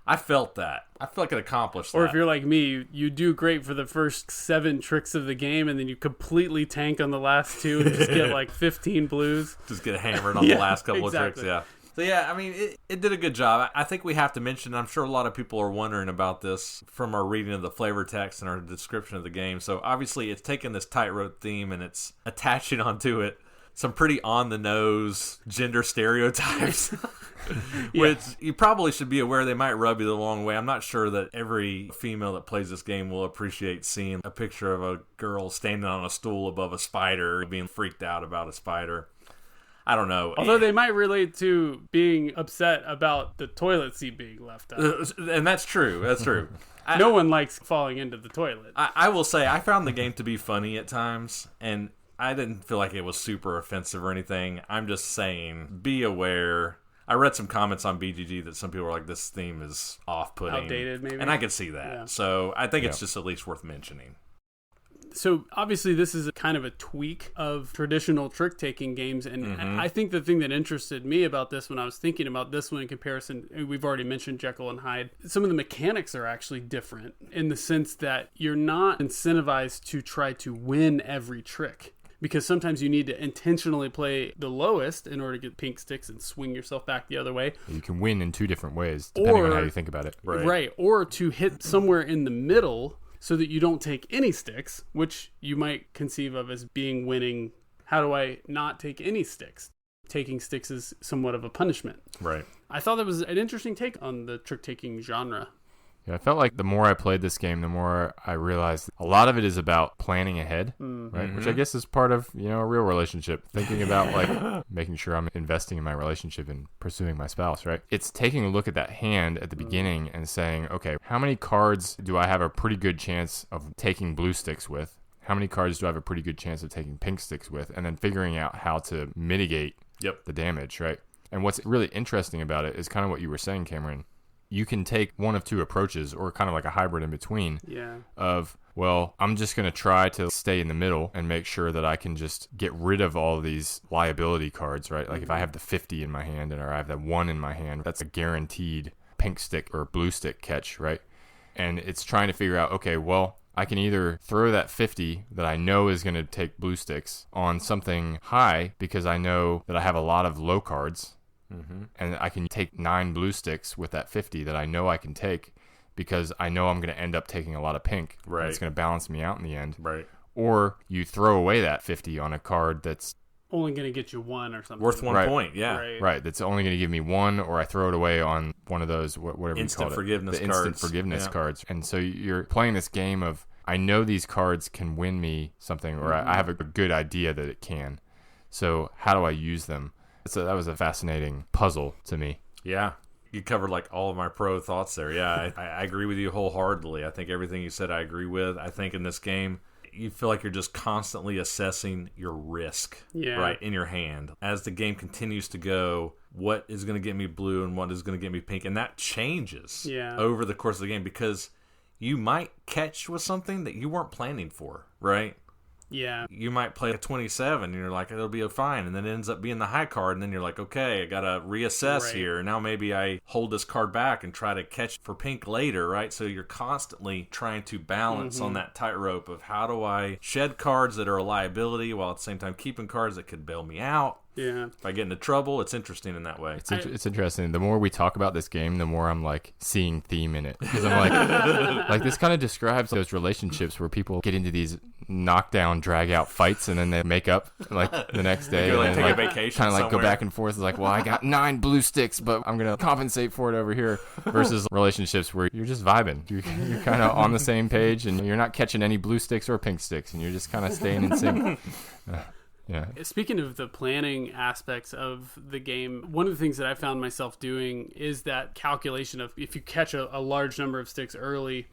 I felt that. I feel like it accomplished that. Or if you're like me, you do great for the first 7 tricks of the game, and then you completely tank on the last 2 and just get like 15 blues. Just get hammered on the last couple of tricks, exactly. So yeah, I mean, it did a good job. I think we have to mention, I'm sure a lot of people are wondering about this from our reading of the flavor text and our description of the game. So obviously it's taking this tightrope theme and it's attaching onto it some pretty on-the-nose gender stereotypes, which you probably should be aware they might rub you the wrong way. I'm not sure that every female that plays this game will appreciate seeing a picture of a girl standing on a stool above a spider, being freaked out about a spider. I don't know. Although they might relate to being upset about the toilet seat being left out. And that's true. That's true. No one likes falling into the toilet. I will say I found the game to be funny at times, and I didn't feel like it was super offensive or anything. I'm just saying, be aware. I read some comments on BGG that some people were like, this theme is off-putting. Outdated, maybe. And I could see that. Yeah. So I think it's just at least worth mentioning. So obviously this is kind of a tweak of traditional trick-taking games, and I think the thing that interested me about this when I was thinking about this one in comparison, we've already mentioned Jekyll and Hyde, some of the mechanics are actually different in the sense that you're not incentivized to try to win every trick. Because sometimes you need to intentionally play the lowest in order to get pink sticks and swing yourself back the other way. You can win in 2 different ways, depending on how you think about it. Right. Or to hit somewhere in the middle so that you don't take any sticks, which you might conceive of as being winning. How do I not take any sticks? Taking sticks is somewhat of a punishment. Right. I thought that was an interesting take on the trick-taking genre. Yeah, I felt like the more I played this game, the more I realized a lot of it is about planning ahead, right? Which I guess is part of, a real relationship. Thinking about like making sure I'm investing in my relationship and pursuing my spouse, right? It's taking a look at that hand at the beginning and saying, okay, how many cards do I have a pretty good chance of taking blue sticks with? How many cards do I have a pretty good chance of taking pink sticks with? And then figuring out how to mitigate the damage, right? And what's really interesting about it is kind of what you were saying, Cameron. You can take one of 2 approaches, or kind of like a hybrid in between, of, well, I'm just going to try to stay in the middle and make sure that I can just get rid of all of these liability cards, right? Like if I have the 50 in my hand or I have that 1 in my hand, that's a guaranteed pink stick or blue stick catch, right? And it's trying to figure out, okay, well, I can either throw that 50 that I know is going to take blue sticks on something high because I know that I have a lot of low cards, and I can take 9 blue sticks with that 50 that I know I can take because I know I'm going to end up taking a lot of pink. Right. It's going to balance me out in the end. Right. Or you throw away that 50 on a card that's only going to get you 1 or something. Worth 1 point, yeah. Right. That's only going to give me 1, or I throw it away on one of those, whatever instant you call it. Forgiveness the cards. Instant forgiveness cards. And so you're playing this game of, I know these cards can win me something, or I have a good idea that it can. So how do I use them? So that was a fascinating puzzle to me. Yeah. You covered like all of my pro thoughts there. Yeah, I agree with you wholeheartedly. I think everything you said I agree with. I think in this game, you feel like you're just constantly assessing your risk right in your hand. As the game continues to go, what is going to get me blue and what is going to get me pink? And that changes over the course of the game because you might catch with something that you weren't planning for, right? Yeah. You might play a 27 and you're like, it'll be fine. And then it ends up being the high card. And then you're like, okay, I got to reassess here. Now maybe I hold this card back and try to catch for pink later, right? So you're constantly trying to balance on that tightrope of how do I shed cards that are a liability while at the same time keeping cards that could bail me out. Yeah. If I get into trouble, it's interesting in that way. It's interesting. The more we talk about this game, the more I'm like seeing theme in it. Because I'm like this kind of describes those relationships where people get into these knockdown, drag out fights and then they make up like the next day. You're and like then, take a vacation kind of like somewhere. go back and forth. It's like, well, I got 9 blue sticks, but I'm going to compensate for it over here. Versus relationships where you're just vibing. You're kind of on the same page and you're not catching any blue sticks or pink sticks and you're just kind of staying in sync. Yeah. Speaking of the planning aspects of the game, one of the things that I found myself doing is that calculation of if you catch a large number of sticks early,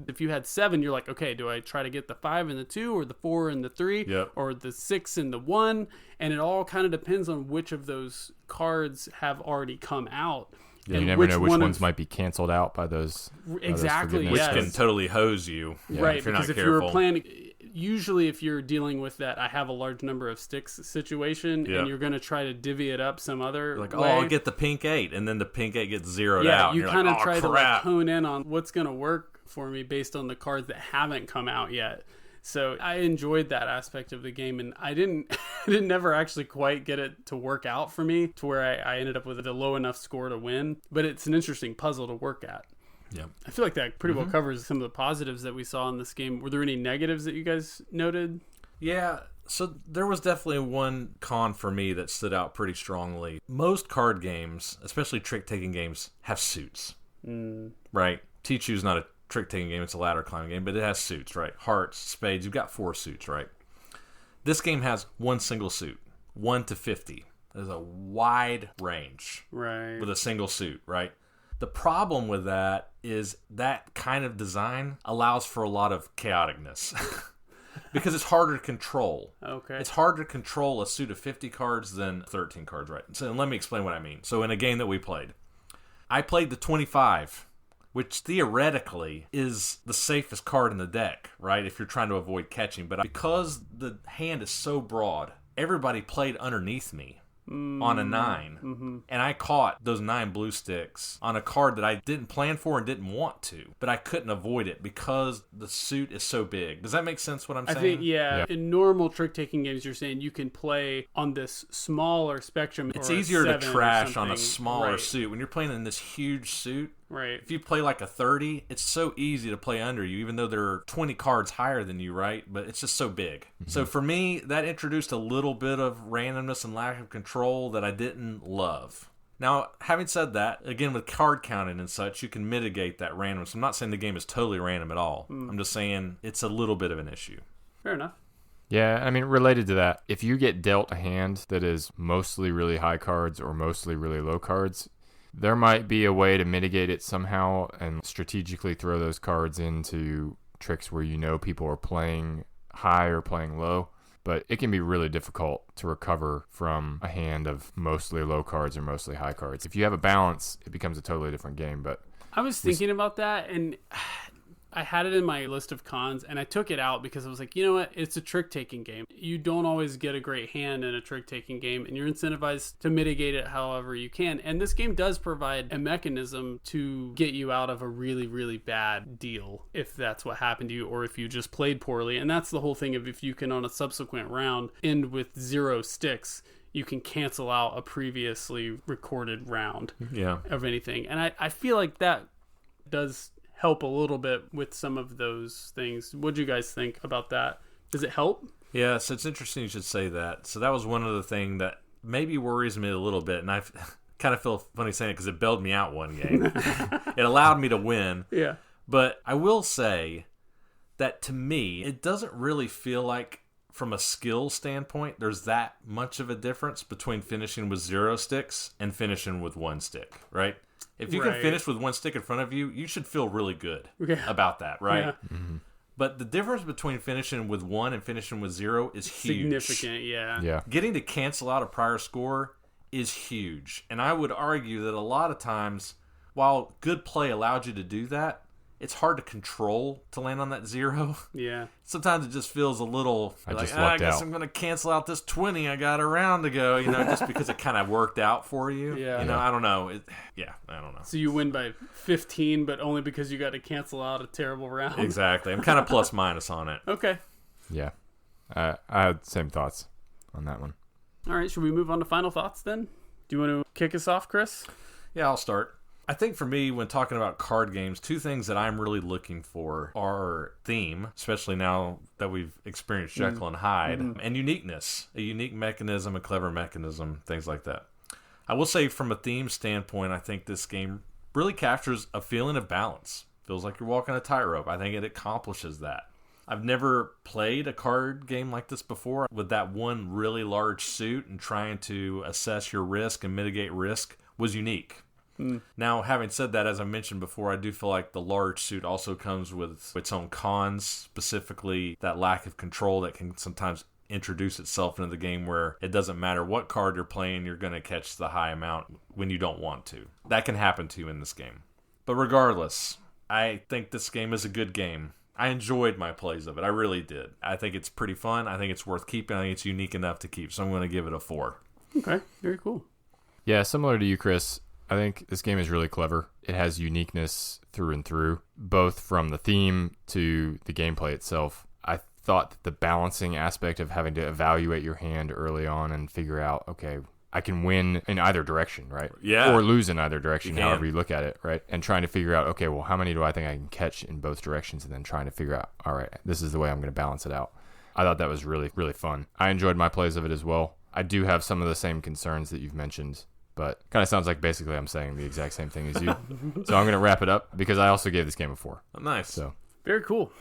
if you had 7, you're like, okay, do I try to get the 5 and the 2 or the 4 and the 3 or the 6 and the 1? And it all kind of depends on which of those cards have already come out. Yeah, you never know which ones might be canceled out by those. Exactly. Which can totally hose you. Right. If you're because not if careful. you were planning, usually if you're dealing with that, I have a large number of sticks situation and you're going to try to divvy it up some other like, way. I'll get the pink 8 and then the pink 8 gets zeroed Yeah, out. you kind of try to like hone hone in on what's going to work for me based on the cards that haven't come out yet. So I enjoyed that aspect of the game, and I didn't never actually quite get it to work out for me to where I ended up with a low enough score to win. But it's an interesting puzzle to work at. Yeah, I feel like that pretty well covers some of the positives that we saw in this game. Were there any negatives that you guys noted? Yeah, so there was definitely one con for me that stood out pretty strongly. Most card games, especially trick-taking games, have suits, right? Tichu's not a trick-taking game, it's a ladder climbing game, but it has suits, right? Hearts, spades, you've got 4 suits, right? This game has one single suit, 1 to 50. There's a wide range with a single suit, right? The problem with that is that kind of design allows for a lot of chaoticness because it's harder to control. Okay. It's harder to control a suit of 50 cards than 13 cards, right? So let me explain what I mean. So in a game that we played, I played the 25, which theoretically is the safest card in the deck, right? If you're trying to avoid catching. But because the hand is so broad, everybody played underneath me on a 9. And I caught those 9 blue sticks on a card that I didn't plan for and didn't want to. But I couldn't avoid it because the suit is so big. Does that make sense what I'm saying? I think, in normal trick-taking games, you're saying you can play on this smaller spectrum. It's easier to trash on a smaller suit. When you're playing in this huge suit, right. If you play like a 30, it's so easy to play under you, even though there are 20 cards higher than you, right? But it's just so big. So for me, that introduced a little bit of randomness and lack of control that I didn't love. Now, having said that, again, with card counting and such, you can mitigate that randomness. I'm not saying the game is totally random at all. I'm just saying it's a little bit of an issue. Fair enough. Yeah, I mean, related to that, if you get dealt a hand that is mostly really high cards or mostly really low cards, there might be a way to mitigate it somehow and strategically throw those cards into tricks where you know people are playing high or playing low. But it can be really difficult to recover from a hand of mostly low cards or mostly high cards. If you have a balance, it becomes a totally different game. But I was thinking about that, and I had it in my list of cons, and I took it out because I was like, you know what? It's a trick-taking game. You don't always get a great hand in a trick-taking game, and you're incentivized to mitigate it however you can. And this game does provide a mechanism to get you out of a really, really bad deal if that's what happened to you, or if you just played poorly. And that's the whole thing of if you can, on a subsequent round, end with 0 sticks, you can cancel out a previously recorded round of anything. And I feel like that does help a little bit with some of those things. What do you guys think about that? Does it help? Yeah, so it's interesting you should say that. So that was one of the things that maybe worries me a little bit, and I kind of feel funny saying it because it bailed me out one game. It allowed me to win. Yeah. But I will say that to me, it doesn't really feel like, from a skill standpoint, there's that much of a difference between finishing with 0 sticks and finishing with 1 stick, right? If you can finish with one stick in front of you, you should feel really good about that, right? Yeah. Mm-hmm. But the difference between finishing with 1 and finishing with 0 is huge. Significant, yeah. Yeah. Getting to cancel out a prior score is huge. And I would argue that a lot of times, while good play allowed you to do that, it's hard to control to land on that 0. Yeah. Sometimes it just feels a little I like, just I lucked guess out. I'm going to cancel out this 20 I got a round ago, just because it kind of worked out for you. Yeah. I don't know. I don't know. So you win by 15, but only because you got to cancel out a terrible round. Exactly. I'm kind of plus minus on it. Okay. Yeah. I had same thoughts on that one. All right. Should we move on to final thoughts then? Do you want to kick us off, Chris? Yeah, I'll start. I think for me, when talking about card games, two things that I'm really looking for are theme, especially now that we've experienced Jekyll and Hyde, and uniqueness, a unique mechanism, a clever mechanism, things like that. I will say from a theme standpoint, I think this game really captures a feeling of balance. Feels like you're walking a tightrope. I think it accomplishes that. I've never played a card game like this before with that one really large suit, and trying to assess your risk and mitigate risk was unique. Now, having said that, as I mentioned before, I do feel like the large suit also comes with its own cons, specifically that lack of control that can sometimes introduce itself into the game where it doesn't matter what card you're playing, you're going to catch the high amount when you don't want to. That can happen to you in this game. But regardless, I think this game is a good game. I enjoyed my plays of it. I really did. I think it's pretty fun. I think it's worth keeping. I think it's unique enough to keep. So I'm going to give it a 4. Okay. Very cool. Yeah, similar to you, Chris. I think this game is really clever. It has uniqueness through and through, both from the theme to the gameplay itself. I thought that the balancing aspect of having to evaluate your hand early on and figure out, okay, I can win in either direction, right? Yeah. Or lose in either direction, however you look at it, right? And trying to figure out, okay, well, how many do I think I can catch in both directions? And then trying to figure out, all right, this is the way I'm going to balance it out. I thought that was really, really fun. I enjoyed my plays of it as well. I do have some of the same concerns that you've mentioned, but kind of sounds like basically I'm saying the exact same thing as you. So I'm going to wrap it up because I also gave this game a 4. Oh, nice. So Very cool.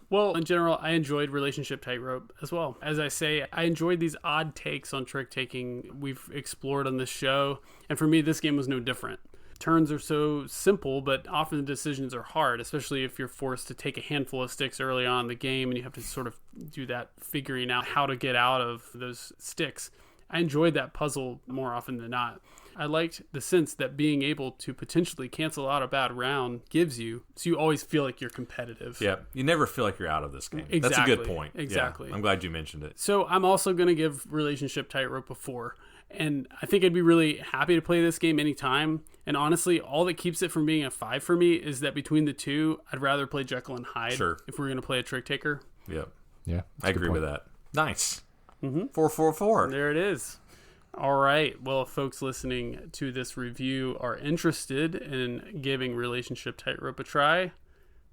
Well, in general, I enjoyed Relationship Tightrope as well. As I say, I enjoyed these odd takes on trick taking we've explored on this show. And for me, this game was no different. Turns are so simple, but often the decisions are hard, especially if you're forced to take a handful of sticks early on in the game and you have to sort of do that figuring out how to get out of those sticks. I enjoyed that puzzle more often than not. I liked the sense that being able to potentially cancel out a bad round gives you, so you always feel like you're competitive. Yeah, you never feel like you're out of this game. Exactly. That's a good point. Exactly. Yeah, I'm glad you mentioned it. So I'm also going to give Relationship Tightrope a 4. And I think I'd be really happy to play this game anytime. And honestly, all that keeps it from being a 5 for me is that between the two, I'd rather play Jekyll and Hyde if we're going to play a trick taker. Yep. yeah, I agree with that. Nice. 444. There it is. All right. Well, if folks listening to this review are interested in giving Relationship Tightrope a try,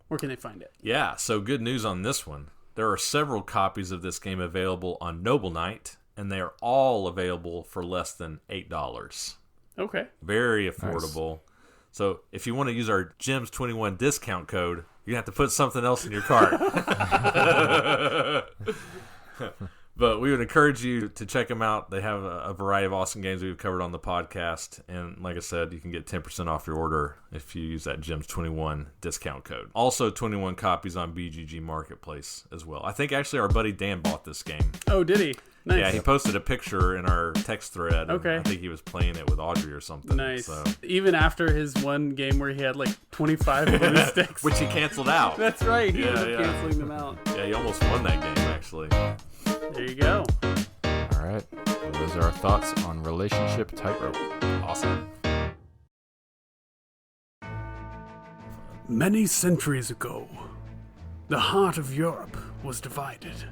where can they find it? Yeah, so good news on this one. There are several copies of this game available on Noble Knight, and they are all available for less than $8. Okay. Very affordable. Nice. So if you want to use our GEMS21 discount code, you have to put something else in your cart. But we would encourage you to check them out. They have a variety of awesome games we've covered on the podcast. And like I said, you can get 10% off your order if you use that GEMS21 discount code. Also, 21 copies on BGG Marketplace as well. I think actually our buddy Dan bought this game. Oh, did he? Nice. Yeah, he posted a picture in our text thread. Okay. I think he was playing it with Audrey or something. Nice. So. Even after his one game where he had like 25 blue sticks. Which he canceled out. That's right. He ended up canceling them out. Yeah, he almost won that game, actually. There you go. All right. Well, those are our thoughts on Relationship Tightrope. Awesome. Many centuries ago, the heart of Europe was divided.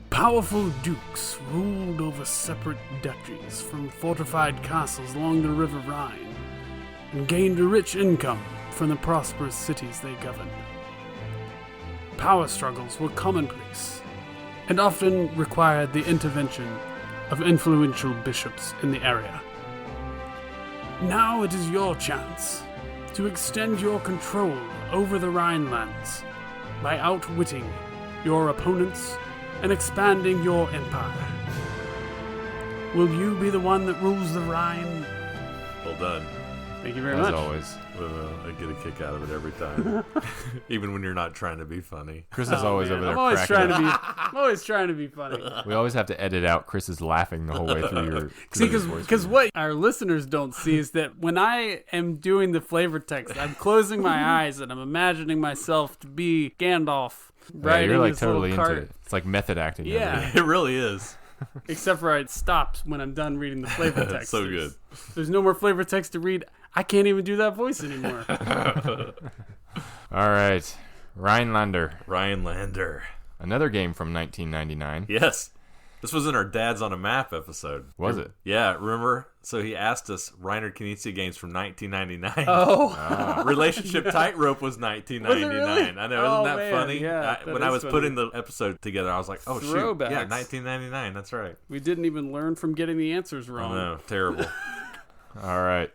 Powerful dukes ruled over separate duchies from fortified castles along the River Rhine and gained a rich income from the prosperous cities they governed. Power struggles were commonplace and often required the intervention of influential bishops in the area. Now it is your chance to extend your control over the Rhinelands by outwitting your opponents and expanding your empire. Will you be the one that rules the Rhine? Well done. Thank you very much. As always. I get a kick out of it every time. Even when you're not trying to be funny. Chris is always over there I'm always cracking trying up. I'm always trying to be funny. We always have to edit out Chris's laughing the whole way through your See, because what our listeners don't see is that when I am doing the flavor text, I'm closing my eyes and I'm imagining myself to be Gandalf riding you're like his totally little into cart. it. It's like method acting. Yeah. It really is. Except for I stopped when I'm done reading the flavor text. So good. There's no more flavor text to read. I can't even do that voice anymore. All right. Rheinlander. Another game from 1999. Yes. This was in our Dads on a Map episode. Was it? Yeah, remember? So he asked us Reiner Knizia games from 1999. Oh. Relationship Tightrope was 1999. Was it really? I know, isn't that man, funny? yeah, When I was putting the episode together, I was like, oh, Throwbacks. shoot. Yeah, 1999. That's right. We didn't even learn from getting the answers I wrong. know. Terrible. All right.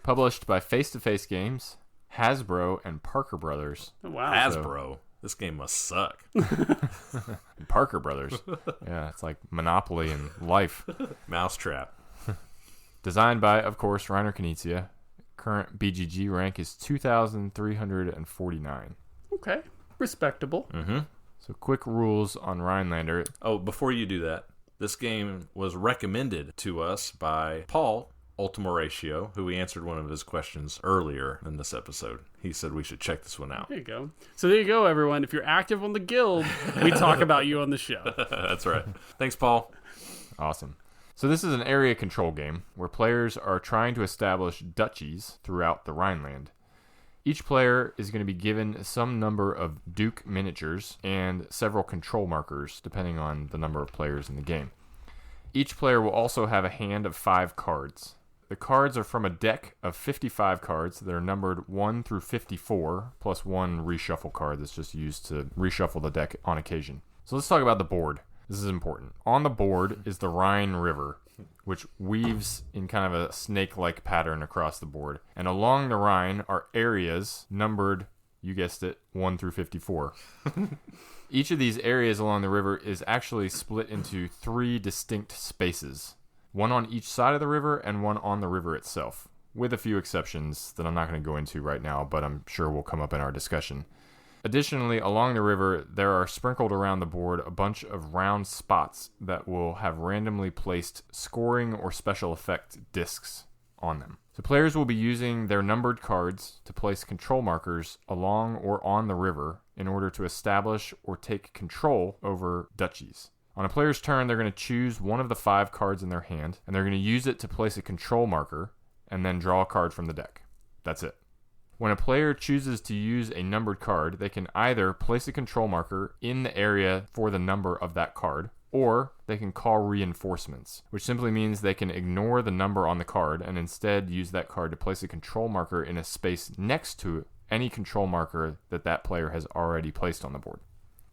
Published by Face to Face Games, Hasbro, and Parker Brothers. Oh, wow. Hasbro. This game must suck. Parker Brothers. Yeah, it's like Monopoly and Life. Mousetrap. Designed by, of course, Reiner Knizia. Current BGG rank is 2,349. Okay. Respectable. Mm-hmm. So quick rules on Rhinelander. Oh, before you do that, this game was recommended to us by Paul Ultima Ratio, who we answered one of his questions earlier in this episode. He said we should check this one out. There you go. So there you go, everyone. If you're active on the guild, we talk about you on the show. That's right. Thanks, Paul. Awesome. So this is an area control game where players are trying to establish duchies throughout the Rhineland. Each player is going to be given some number of duke miniatures and several control markers, depending on the number of players in the game. Each player will also have a hand of 5 cards. The cards are from a deck of 55 cards that are numbered 1 through 54, plus one reshuffle card that's just used to reshuffle the deck on occasion. So let's talk about the board. This is important. On the board is the Rhine River, which weaves in kind of a snake-like pattern across the board. And along the Rhine are areas numbered, you guessed it, 1 through 54. Each of these areas along the river is actually split into 3 distinct spaces. One on each side of the river and one on the river itself, with a few exceptions that I'm not going to go into right now, but I'm sure will come up in our discussion. Additionally, along the river, there are sprinkled around the board a bunch of round spots that will have randomly placed scoring or special effect discs on them. So players will be using their numbered cards to place control markers along or on the river in order to establish or take control over duchies. On a player's turn, they're going to choose one of the 5 cards in their hand, and they're going to use it to place a control marker, and then draw a card from the deck. That's it. When a player chooses to use a numbered card, they can either place a control marker in the area for the number of that card, or they can call reinforcements, which simply means they can ignore the number on the card and instead use that card to place a control marker in a space next to any control marker that that player has already placed on the board.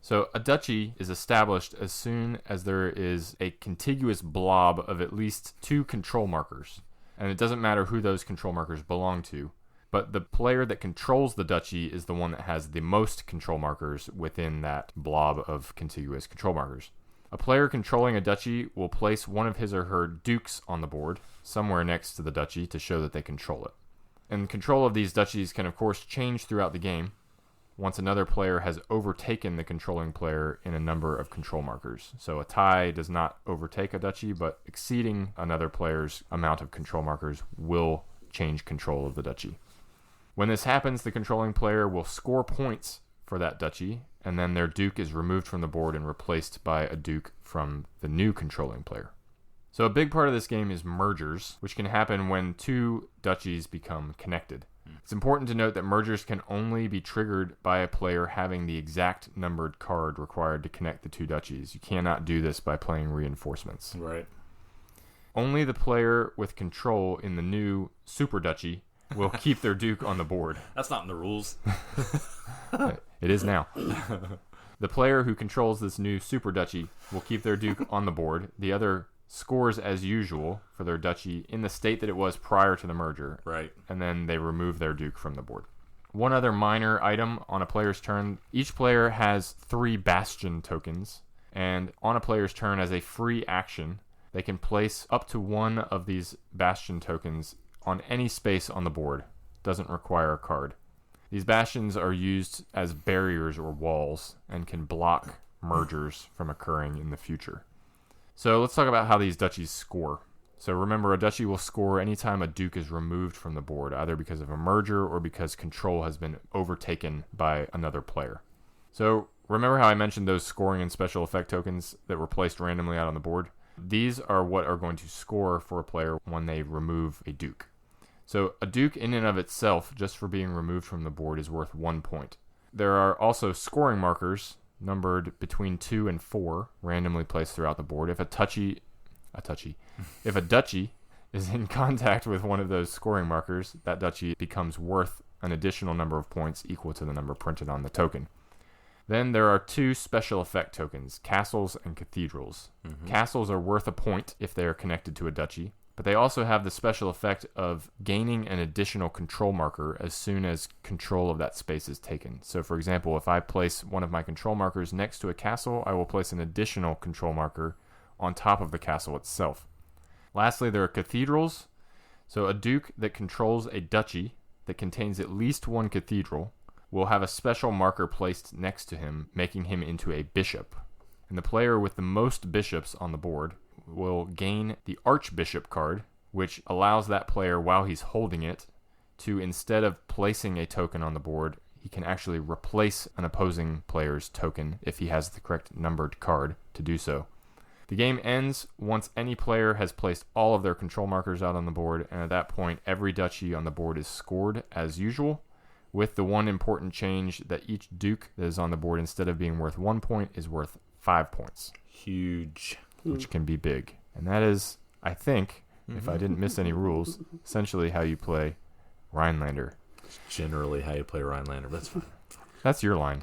So a duchy is established as soon as there is a contiguous blob of at least 2 control markers. And it doesn't matter who those control markers belong to, but the player that controls the duchy is the one that has the most control markers within that blob of contiguous control markers. A player controlling a duchy will place one of his or her dukes on the board, somewhere next to the duchy, to show that they control it. And control of these duchies can of course change throughout the game, once another player has overtaken the controlling player in a number of control markers. So a tie does not overtake a duchy, but exceeding another player's amount of control markers will change control of the duchy. When this happens, the controlling player will score points for that duchy, and then their duke is removed from the board and replaced by a duke from the new controlling player. So a big part of this game is mergers, which can happen when 2 duchies become connected. It's important to note that mergers can only be triggered by a player having the exact numbered card required to connect the 2 duchies. You cannot do this by playing reinforcements. Right. Only the player with control in the new super duchy will keep their duke on the board. That's not in the rules. It is now. The player who controls this new super duchy will keep their duke on the board. The other scores as usual for their duchy in the state that it was prior to the merger. Right. And then they remove their duke from the board. One other minor item on a player's turn, each player has 3 bastion tokens, and on a player's turn as a free action, they can place up to one of these bastion tokens on any space on the board. Doesn't require a card. These bastions are used as barriers or walls and can block mergers from occurring in the future. So let's talk about how these duchies score. So remember, a duchy will score anytime a duke is removed from the board, either because of a merger or because control has been overtaken by another player. So remember how I mentioned those scoring and special effect tokens that were placed randomly out on the board? These are what are going to score for a player when they remove a duke. So a duke in and of itself, just for being removed from the board, is worth 1 point. There are also scoring markers numbered between 2 and 4, randomly placed throughout the board. If a duchy is in contact with one of those scoring markers, that duchy becomes worth an additional number of points equal to the number printed on the token. Then there are 2 special effect tokens, castles and cathedrals. Castles are worth a point if they are connected to a duchy, but they also have the special effect of gaining an additional control marker as soon as control of that space is taken. So for example, if I place one of my control markers next to a castle, I will place an additional control marker on top of the castle itself. Lastly, there are cathedrals. So a duke that controls a duchy that contains at least 1 cathedral will have a special marker placed next to him, making him into a bishop. And the player with the most bishops on the board will gain the archbishop card, which allows that player, while he's holding it, to, instead of placing a token on the board, he can actually replace an opposing player's token if he has the correct numbered card to do so. The game ends once any player has placed all of their control markers out on the board, and at that point, every duchy on the board is scored as usual, with the one important change that each duke that is on the board, instead of being worth 1 point, is worth 5 points. Huge. Which can be big. And that is, I think, if I didn't miss any rules, essentially how you play Rheinlander. Generally how you play Rheinlander, but that's fine. That's your line.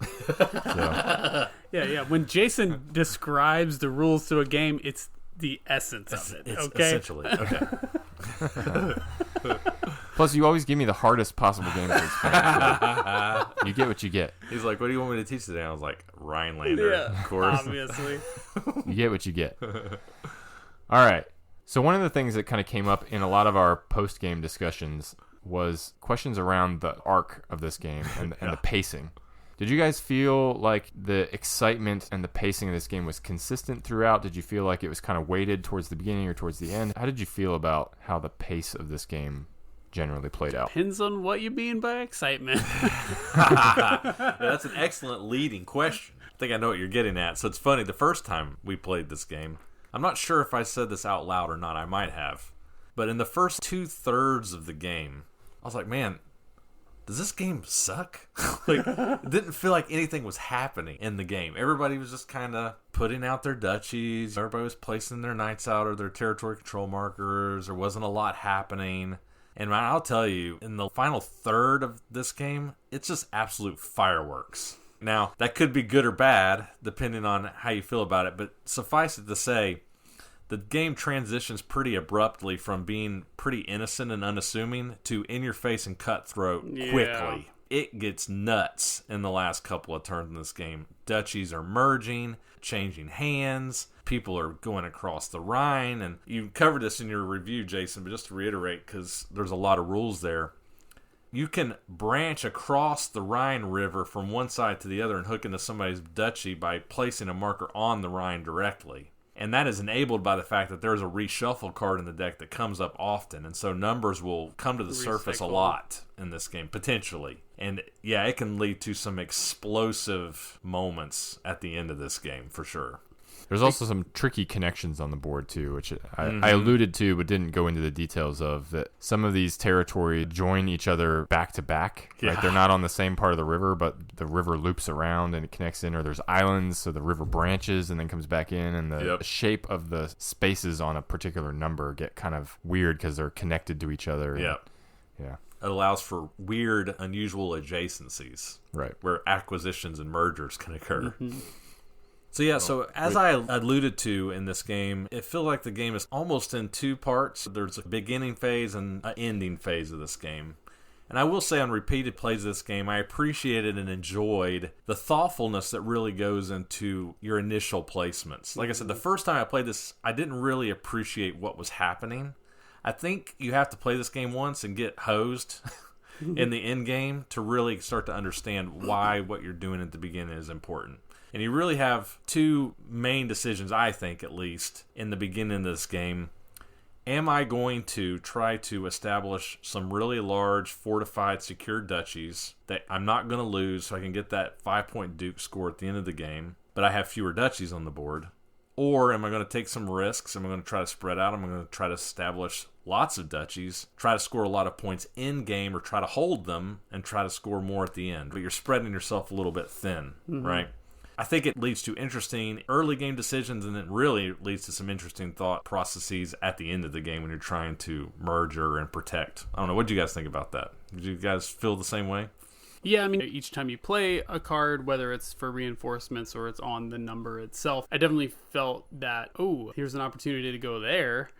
So. Yeah. When Jason describes the rules to a game, it's the essence of it. It's okay? essentially. Okay. Plus, you always give me the hardest possible game to explain. So you get what you get. He's like, what do you want me to teach today? I was like, Rhinelander, of course. Obviously. You get what you get. All right. So one of the things that kind of came up in a lot of our post-game discussions was questions around the arc of this game and the pacing. Did you guys feel like the excitement and the pacing of this game was consistent throughout? Did you feel like it was kind of weighted towards the beginning or towards the end? How did you feel about how the pace of this game generally played out? Depends on what you mean by excitement. That's an excellent leading question. I think I know what you're getting at. So it's funny, the first time we played this game, I'm not sure if I said this out loud or not. I might have. But in the first 2/3 of the game, I was like, man, does this game suck? It didn't feel like anything was happening in the game. Everybody was just kind of putting out their duchies. Everybody was placing their knights out or their territory control markers. There wasn't a lot happening. And I'll tell you, in the final third of this game, it's just absolute fireworks. Now, that could be good or bad, depending on how you feel about it. But suffice it to say, the game transitions pretty abruptly from being pretty innocent and unassuming to in-your-face and cutthroat quickly. It gets nuts in the last couple of turns in this game. Duchies are merging, changing hands. People are going across the Rhine. And you covered this in your review, Jason, but just to reiterate, because there's a lot of rules there. You can branch across the Rhine River from one side to the other and hook into somebody's duchy by placing a marker on the Rhine directly. And that is enabled by the fact that there's a reshuffle card in the deck that comes up often. And so numbers will come to the surface a lot in this game, potentially. And yeah, it can lead to some explosive moments at the end of this game, for sure. There's also some tricky connections on the board, too, which I alluded to but didn't go into the details of. That some of these territories join each other back to back. Yeah. Right? They're not on the same part of the river, but the river loops around and it connects in, or there's islands, so the river branches and then comes back in, and the shape of the spaces on a particular number get kind of weird because they're connected to each other. Yep. Yeah. It allows for weird, unusual adjacencies. Right. Where acquisitions and mergers can occur. Mm-hmm. So yeah, so as I alluded to in this game, it feels like the game is almost in 2 parts. There's a beginning phase and an ending phase of this game. And I will say on repeated plays of this game, I appreciated and enjoyed the thoughtfulness that really goes into your initial placements. Like I said, the first time I played this, I didn't really appreciate what was happening. I think you have to play this game once and get hosed in the end game to really start to understand why what you're doing at the beginning is important. And you really have two main decisions, I think, at least, in the beginning of this game. Am I going to try to establish some really large, fortified, secure duchies that I'm not going to lose so I can get that 5-point Duke score at the end of the game, but I have fewer duchies on the board? Or am I going to take some risks? Am I going to try to spread out? Am I going to try to establish lots of duchies, try to score a lot of points in game, or try to hold them and try to score more at the end? But you're spreading yourself a little bit thin, right? I think it leads to interesting early game decisions, and it really leads to some interesting thought processes at the end of the game when you're trying to merger and protect. I don't know. What do you guys think about that? Did you guys feel the same way? Yeah, I mean, each time you play a card, whether it's for reinforcements or it's on the number itself, I definitely felt that, oh, here's an opportunity to go there.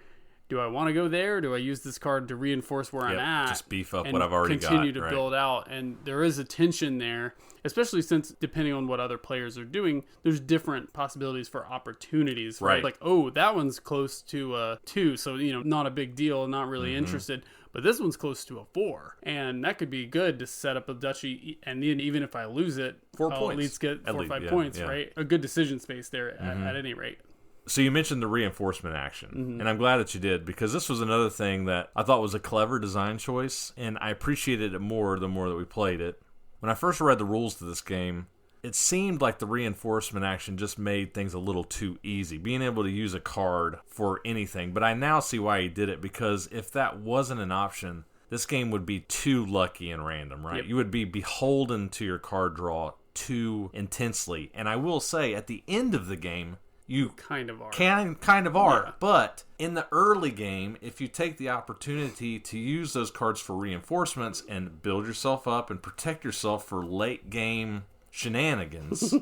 Do I want to go there? Do I use this card to reinforce where I'm at? Just beef up what I've already got. Continue to build out. And there is a tension there, especially since depending on what other players are doing, there's different possibilities for opportunities. Right? Like, oh, that one's close to a 2, so, not a big deal, not really interested. But this one's close to a 4. And that could be good to set up a duchy. And then even if I lose it, 4 points. At least get 4 or 5 points, right? A good decision space there at any rate. So you mentioned the reinforcement action, and I'm glad that you did, because this was another thing that I thought was a clever design choice, and I appreciated it more the more that we played it. When I first read the rules to this game, it seemed like the reinforcement action just made things a little too easy, being able to use a card for anything. But I now see why he did it, because if that wasn't an option, this game would be too lucky and random, right? Yep. You would be beholden to your card draw too intensely. And I will say, at the end of the game, you kind of are. Yeah. But in the early game, if you take the opportunity to use those cards for reinforcements and build yourself up and protect yourself for late game shenanigans,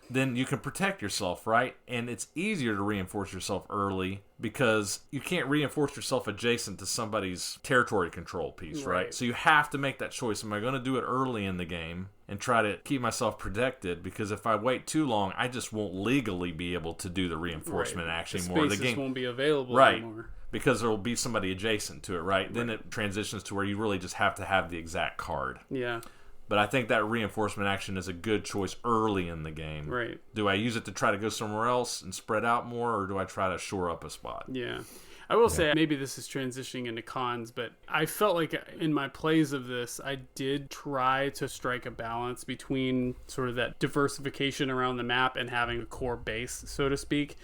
then you can protect yourself, right? And it's easier to reinforce yourself early because you can't reinforce yourself adjacent to somebody's territory control piece, right? So you have to make that choice. Am I going to do it early in the game and try to keep myself protected? Because if I wait too long, I just won't legally be able to do the reinforcement action anymore. The game won't be available anymore. Because there will be somebody adjacent to it, right? Then it transitions to where you really just have to have the exact card. Yeah. But I think that reinforcement action is a good choice early in the game. Right. Do I use it to try to go somewhere else and spread out more, or do I try to shore up a spot? Yeah. I will say, maybe this is transitioning into cons, but I felt like in my plays of this, I did try to strike a balance between sort of that diversification around the map and having a core base, so to speak.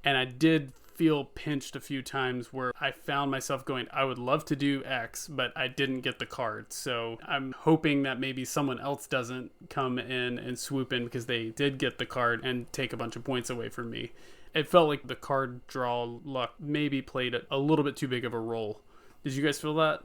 And I did feel pinched a few times where I found myself going, I would love to do X, but I didn't get the card. So I'm hoping that maybe someone else doesn't come in and swoop in because they did get the card and take a bunch of points away from me. It felt like the card draw luck maybe played a little bit too big of a role. Did you guys feel that?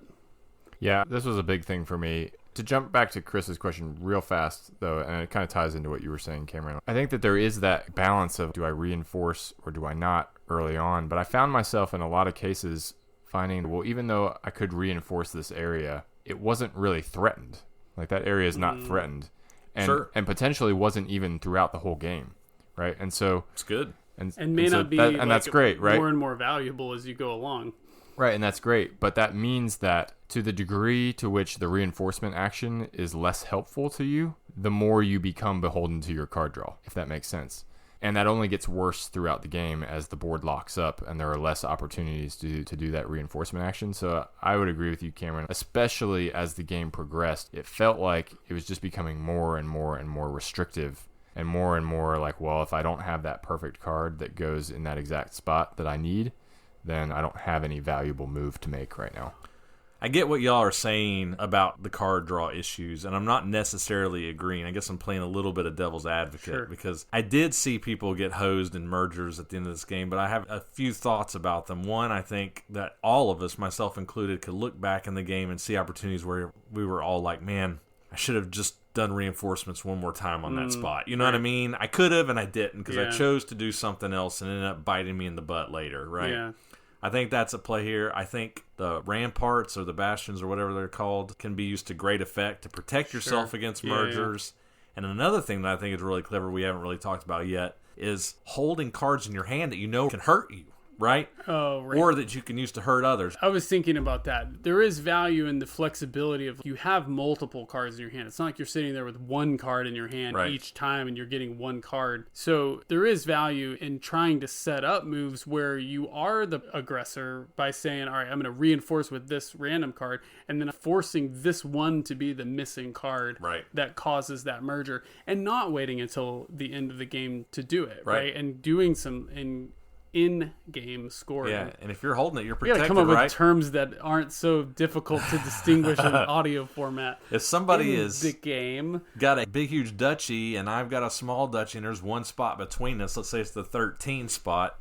Yeah, this was a big thing for me. To jump back to Chris's question real fast, though, and it kind of ties into what you were saying, Cameron, I think that there is that balance of do I reinforce or do I not early on, but I found myself in a lot of cases finding, well, even though I could reinforce this area, it wasn't really threatened. Like, that area is not threatened. And, and potentially wasn't even throughout the whole game, right? And so... It's good. And may not be and that's great, right? More and more valuable as you go along. Right, and that's great, but that means that to the degree to which the reinforcement action is less helpful to you, the more you become beholden to your card draw, if that makes sense. And that only gets worse throughout the game as the board locks up and there are less opportunities to do that reinforcement action. So I would agree with you, Cameron, especially as the game progressed. It felt like it was just becoming more and more and more restrictive and more like, well, if I don't have that perfect card that goes in that exact spot that I need, then I don't have any valuable move to make right now. I get what y'all are saying about the card draw issues, and I'm not necessarily agreeing. I guess I'm playing a little bit of devil's advocate because I did see people get hosed in mergers at the end of this game, but I have a few thoughts about them. One, I think that all of us, myself included, could look back in the game and see opportunities where we were all like, man, I should have just done reinforcements one more time on that spot. You know what I mean? I could have, and I didn't because I chose to do something else and ended up biting me in the butt later, right? Yeah. I think that's a play here. I think the ramparts or the bastions or whatever they're called can be used to great effect to protect yourself against mergers. And another thing that I think is really clever we haven't really talked about yet is holding cards in your hand that you know can hurt you. right? Oh, right. Or that you can use to hurt others. I was thinking about that. There is value in the flexibility of you have multiple cards in your hand. It's not like you're sitting there with one card in your hand each time and you're getting one card. So there is value in trying to set up moves where you are the aggressor by saying, all right, I'm going to reinforce with this random card, and then forcing this one to be the missing card that causes that merger, and not waiting until the end of the game to do it, right? And doing some in-game scoring. Yeah, and if you're holding it, you're You protected, gotta come up with terms that aren't so difficult to distinguish in audio format. If somebody is the game got a big, huge duchy, and I've got a small duchy, and there's one spot between us, let's say it's the 13 spot,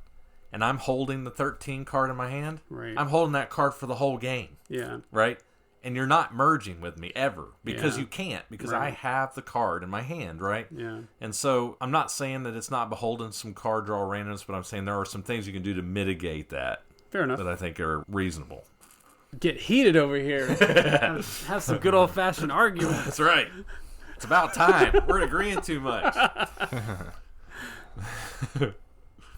and I'm holding the 13 card in my hand, I'm holding that card for the whole game. Yeah. Right? And you're not merging with me ever, because you can't, because I have the card in my hand, right? Yeah. And so I'm not saying that it's not beholden to some card draw randomness, but I'm saying there are some things you can do to mitigate that. Fair enough. That I think are reasonable. Get heated over here. Have some good old-fashioned arguments. That's right. It's about time. We're agreeing too much.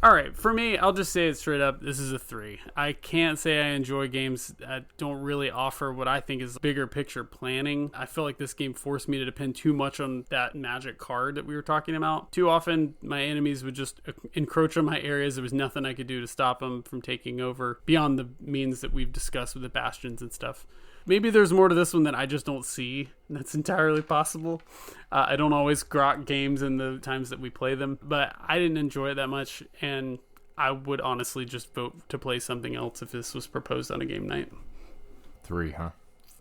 All right, for me, I'll just say it straight up. This is a 3. I can't say I enjoy games that don't really offer what I think is bigger picture planning. I feel like this game forced me to depend too much on that magic card that we were talking about. Too often, my enemies would just encroach on my areas. There was nothing I could do to stop them from taking over beyond the means that we've discussed with the bastions and stuff. Maybe there's more to this one that I just don't see. That's entirely possible. I don't always grok games in the times that we play them, but I didn't enjoy it that much, and I would honestly just vote to play something else if this was proposed on a game night. 3, huh?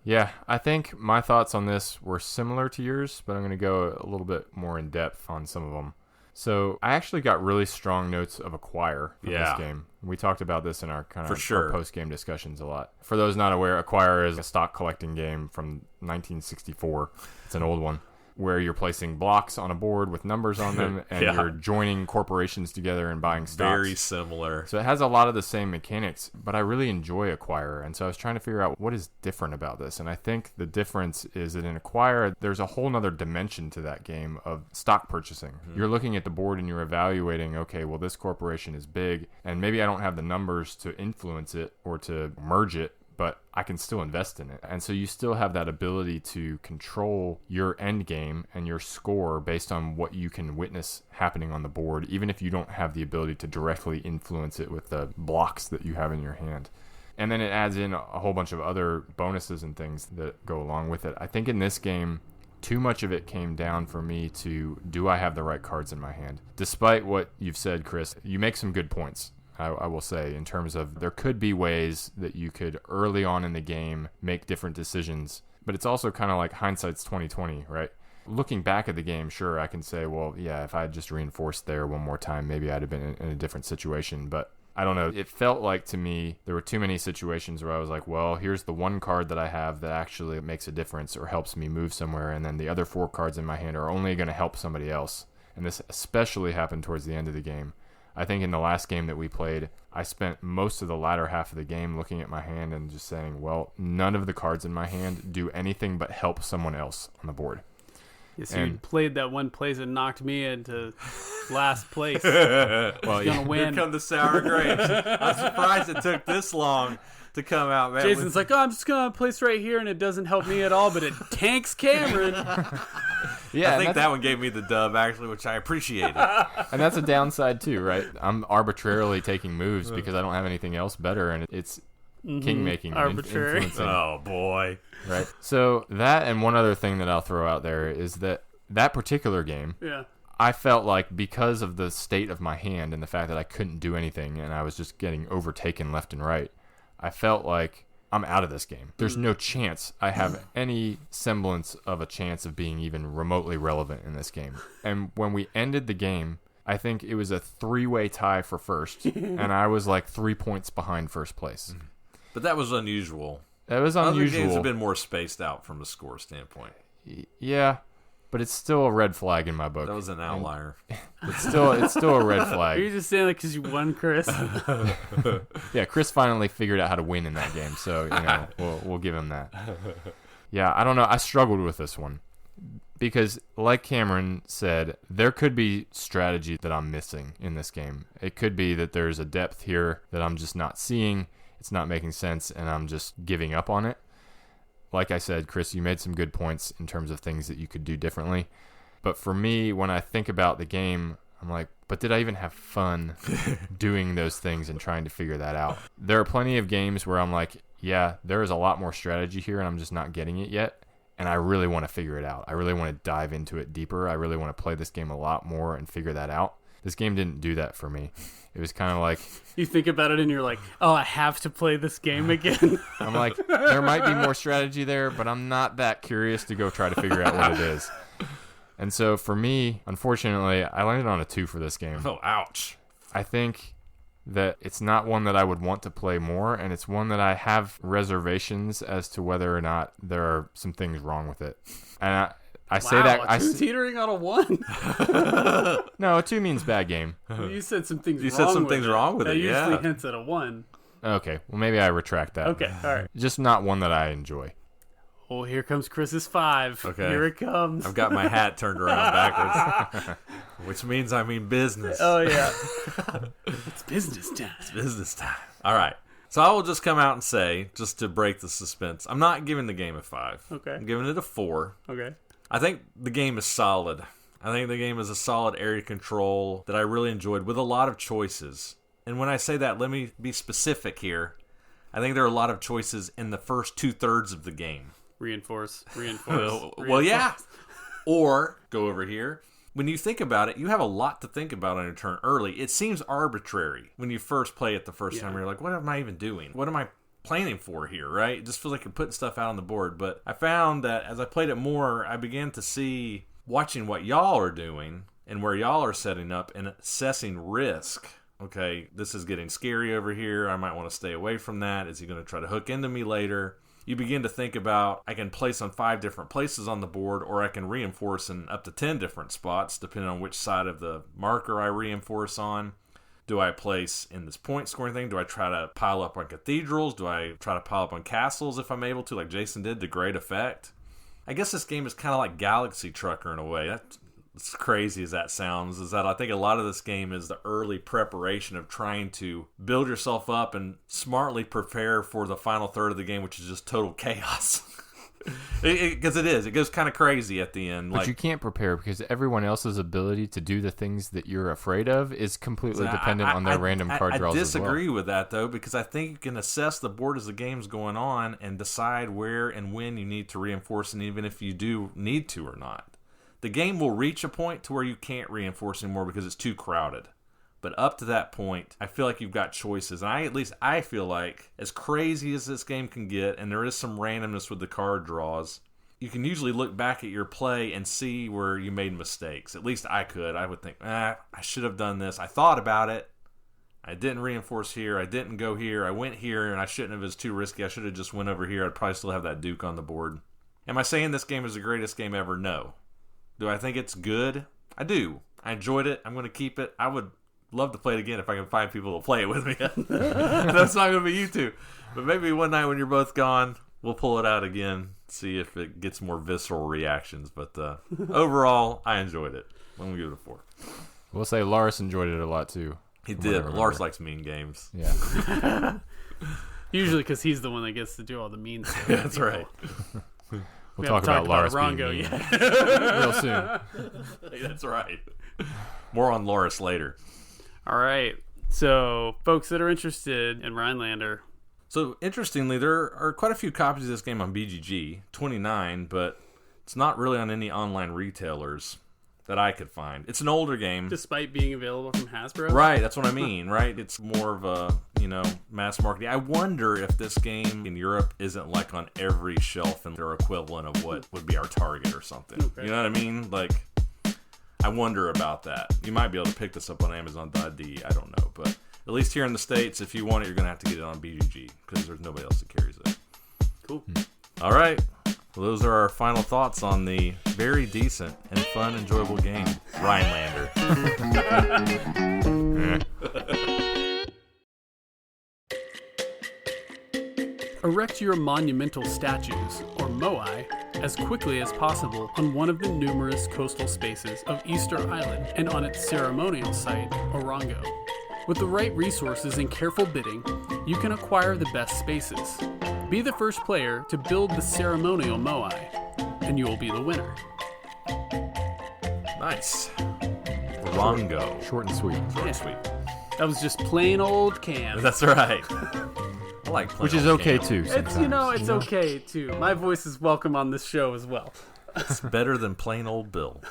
Yeah, I think my thoughts on this were similar to yours, but I'm going to go a little bit more in depth on some of them. So I actually got really strong notes of Acquire from this game. We talked about this in our kind of our post-game discussions a lot. For those not aware, Acquire is a stock collecting game from 1964. It's an old one, where you're placing blocks on a board with numbers on them, and you're joining corporations together and buying stocks. Very similar. So it has a lot of the same mechanics, but I really enjoy Acquire, and so I was trying to figure out what is different about this, and I think the difference is that in Acquire, there's a whole nother dimension to that game of stock purchasing. Mm-hmm. You're looking at the board and you're evaluating, okay, well, this corporation is big, and maybe I don't have the numbers to influence it or to merge it, but I can still invest in it. And so you still have that ability to control your end game and your score based on what you can witness happening on the board, even if you don't have the ability to directly influence it with the blocks that you have in your hand. And then it adds in a whole bunch of other bonuses and things that go along with it. I think in this game, too much of it came down for me to, do I have the right cards in my hand? Despite what you've said, Chris, you make some good points. I will say, in terms of there could be ways that you could early on in the game make different decisions, but it's also kind of like hindsight's 20/20, right? Looking back at the game, sure, I can say, well, yeah, if I had just reinforced there one more time, maybe I'd have been in a different situation, but I don't know. It felt like to me there were too many situations where I was like, well, here's the one card that I have that actually makes a difference or helps me move somewhere, and then the other 4 cards in my hand are only going to help somebody else. And this especially happened towards the end of the game. I think in the last game that we played, I spent most of the latter half of the game looking at my hand and just saying, well, none of the cards in my hand do anything but help someone else on the board. Yeah, so you played that one place and knocked me into last place. Well, gonna win. Here come the sour grapes. I'm surprised it took this long to come out, man. Jason's like, I'm just going to place right here, and it doesn't help me at all, but it tanks Cameron. Yeah, I think that one gave me the dub, actually, which I appreciated. And that's a downside, too, right? I'm arbitrarily taking moves because I don't have anything else better, and it's king-making. Arbitrary. Oh, boy. Right. So that and one other thing that I'll throw out there is that particular game, I felt like because of the state of my hand and the fact that I couldn't do anything and I was just getting overtaken left and right, I felt like I'm out of this game. There's no chance I have any semblance of a chance of being even remotely relevant in this game. And when we ended the game, I think it was a 3-way tie for first, and I was like 3 points behind first place. But that was unusual. That was unusual. Other games have been more spaced out from a score standpoint. Yeah, but it's still a red flag in my book. That was an outlier. It's still a red flag. Are you just saying that because you won, Chris? Yeah, Chris finally figured out how to win in that game, so we'll give him that. Yeah, I don't know. I struggled with this one. Because, like Cameron said, there could be strategy that I'm missing in this game. It could be that there's a depth here that I'm just not seeing. It's not making sense, and I'm just giving up on it. Like I said, Chris, you made some good points in terms of things that you could do differently. But for me, when I think about the game, I'm like, but did I even have fun doing those things and trying to figure that out? There are plenty of games where I'm like, yeah, there is a lot more strategy here, and I'm just not getting it yet. And I really want to figure it out. I really want to dive into it deeper. I really want to play this game a lot more and figure that out. This game didn't do that for me. It was kind of like... You think about it and you're like, oh, I have to play this game again. I'm like, there might be more strategy there, but I'm not that curious to go try to figure out what it is. And so for me, unfortunately, I landed on a 2 for this game. Oh, ouch. I think that it's not one that I would want to play more, and it's one that I have reservations as to whether or not there are some things wrong with it. And I say that... A 2 teetering on a 1? No, a 2 means bad game. You said some things wrong with it, that yeah. usually hints at a 1. Okay, well, maybe I retract that. Okay, all right. Just not one that I enjoy. Oh, here comes Chris's 5. Okay. Here it comes. I've got my hat turned around backwards, which means I mean business. Oh, yeah. It's business time. It's business time. All right. So I will just come out and say, just to break the suspense, I'm not giving the game a 5. Okay. I'm giving it a 4. Okay. I think the game is solid. I think the game is a solid area control that I really enjoyed with a lot of choices. And when I say that, let me be specific here. I think there are a lot of choices in the first 2/3 of the game. Reinforce. Well, yeah. Or, go over here. When you think about it, you have a lot to think about on your turn early. It seems arbitrary when you first play it the first time. You're like, what am I even doing? What am I planning for here, right? It just feels like you're putting stuff out on the board. But I found that as I played it more, I began to see, watching what y'all are doing and where y'all are setting up and assessing risk. Okay, this is getting scary over here. I might want to stay away from that. Is he going to try to hook into me later? You begin to think about, I can place on 5 different places on the board, or I can reinforce in up to 10 different spots, depending on which side of the marker I reinforce on. Do I place in this point scoring thing? Do I try to pile up on cathedrals? Do I try to pile up on castles if I'm able to, like Jason did to great effect? I guess this game is kind of like Galaxy Trucker in a way. That's as crazy as that sounds, is that I think a lot of this game is the early preparation of trying to build yourself up and smartly prepare for the final third of the game, which is just total chaos. Because it is. It goes kind of crazy at the end. But you can't prepare because everyone else's ability to do the things that you're afraid of is completely dependent on their random card draws as well. I disagree with that, though, because I think you can assess the board as the game's going on and decide where and when you need to reinforce, and even if you do need to or not. The game will reach a point to where you can't reinforce anymore because it's too crowded. But up to that point, I feel like you've got choices. And at least I feel like, as crazy as this game can get, and there is some randomness with the card draws, you can usually look back at your play and see where you made mistakes. At least I could. I would think, I should have done this. I thought about it. I didn't reinforce here. I didn't go here. I went here, and I shouldn't have. It was too risky. I should have just went over here. I'd probably still have that Duke on the board. Am I saying this game is the greatest game ever? No. Do I think it's good? I do. I enjoyed it. I'm going to keep it. I would love to play it again if I can find people to play it with me. That's not going to be you two. But maybe one night when you're both gone, we'll pull it out again, see if it gets more visceral reactions. But overall, I enjoyed it. I'm going to give it a 4. We'll say Lars enjoyed it a lot, too. He did. Lars likes mean games. Yeah. Usually because he's the one that gets to do all the mean stuff. That's right. We'll talk about Lars Orongo being mean real soon. That's right. More on Loris later. All right. So, folks that are interested in Rheinlander. So, interestingly, there are quite a few copies of this game on BGG, 29, but it's not really on any online retailers that I could find. It's an older game. Despite being available from Hasbro? Right, that's what I mean, right? It's more of a, mass marketing. I wonder if this game in Europe isn't like on every shelf and their equivalent of what would be our Target or something. Okay. You know what I mean? Like, I wonder about that. You might be able to pick this up on Amazon.de. I don't know. But at least here in the States, if you want it, you're going to have to get it on BGG because there's nobody else that carries it. Cool. All right. Well, those are our final thoughts on the very decent and fun, enjoyable game, Rheinlander. Erect your monumental statues, or moai, as quickly as possible on one of the numerous coastal spaces of Easter Island and on its ceremonial site, Orongo. With the right resources and careful bidding, you can acquire the best spaces. Be the first player to build the ceremonial moai, and you will be the winner. Nice. Orongo. Short and sweet. Short and sweet. That was just plain old Cam. That's right. I like plain Which is old okay Cam. too. It's it's okay too. My voice is welcome on this show as well. It's better than plain old Bill.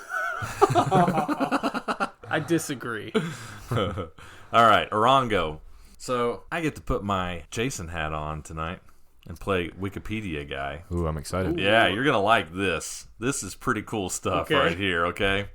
I disagree. All right, Orongo. So I get to put my Jason hat on tonight and play Wikipedia guy. Ooh, I'm excited. Yeah, you're going to like this. This is pretty cool stuff right here, okay?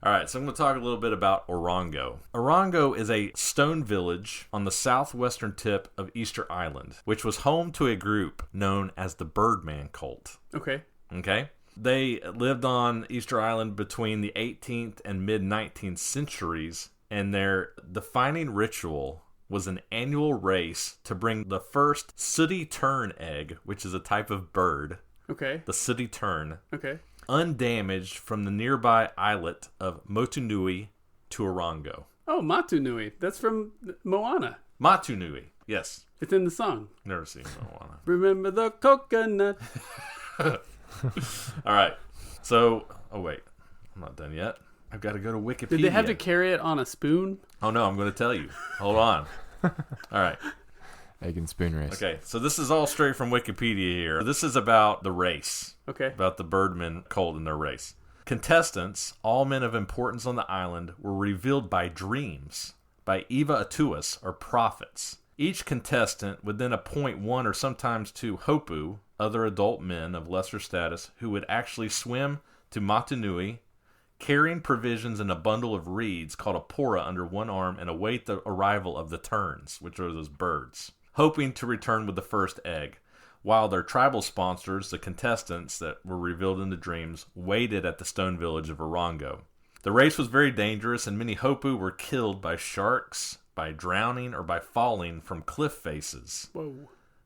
All right, so I'm going to talk a little bit about Orongo. Orongo is a stone village on the southwestern tip of Easter Island, which was home to a group known as the Birdman Cult. Okay. Okay? They lived on Easter Island between the 18th and mid-19th centuries, and their defining ritual was an annual race to bring the first sooty tern egg, which is a type of bird. Okay. The sooty tern. Okay. Undamaged from the nearby islet of Motunui to Orongo. Oh, Motunui. That's from Moana. Motunui, yes. It's in the song. Never seen Moana. Remember the coconut. All right. So, oh wait, I'm not done yet. I've got to go to Wikipedia. Did they have to carry it on a spoon? Oh no, I'm going to tell you. Hold on. All right. Egg and spoon race. Okay, so this is all straight from Wikipedia here. This is about the race. Okay. About the Birdman Cult and their race. Contestants, all men of importance on the island, were revealed by dreams by Eva Atuas, or prophets. Each contestant would then appoint one or sometimes two hopu, other adult men of lesser status, who would actually swim to Motunui, carrying provisions in a bundle of reeds called a pora under one arm, and await the arrival of the terns, which are those birds, hoping to return with the first egg, while their tribal sponsors, the contestants that were revealed in the dreams, waited at the stone village of Orongo. The race was very dangerous, and many hopu were killed by sharks, by drowning, or by falling from cliff faces. Whoa.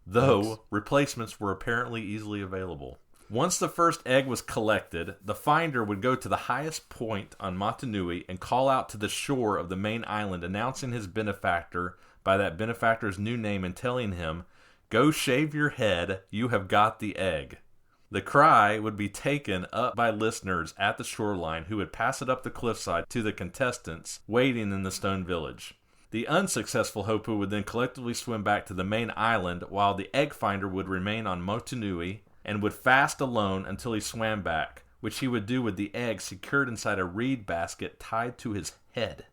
Though replacements were apparently easily available. Once the first egg was collected, the finder would go to the highest point on Motunui and call out to the shore of the main island, announcing his benefactor by that benefactor's new name and telling him, "Go shave your head, you have got the egg." The cry would be taken up by listeners at the shoreline, who would pass it up the cliffside to the contestants waiting in the stone village. The unsuccessful hopu would then collectively swim back to the main island, while the egg finder would remain on Motunui and would fast alone until he swam back, which he would do with the egg secured inside a reed basket tied to his head.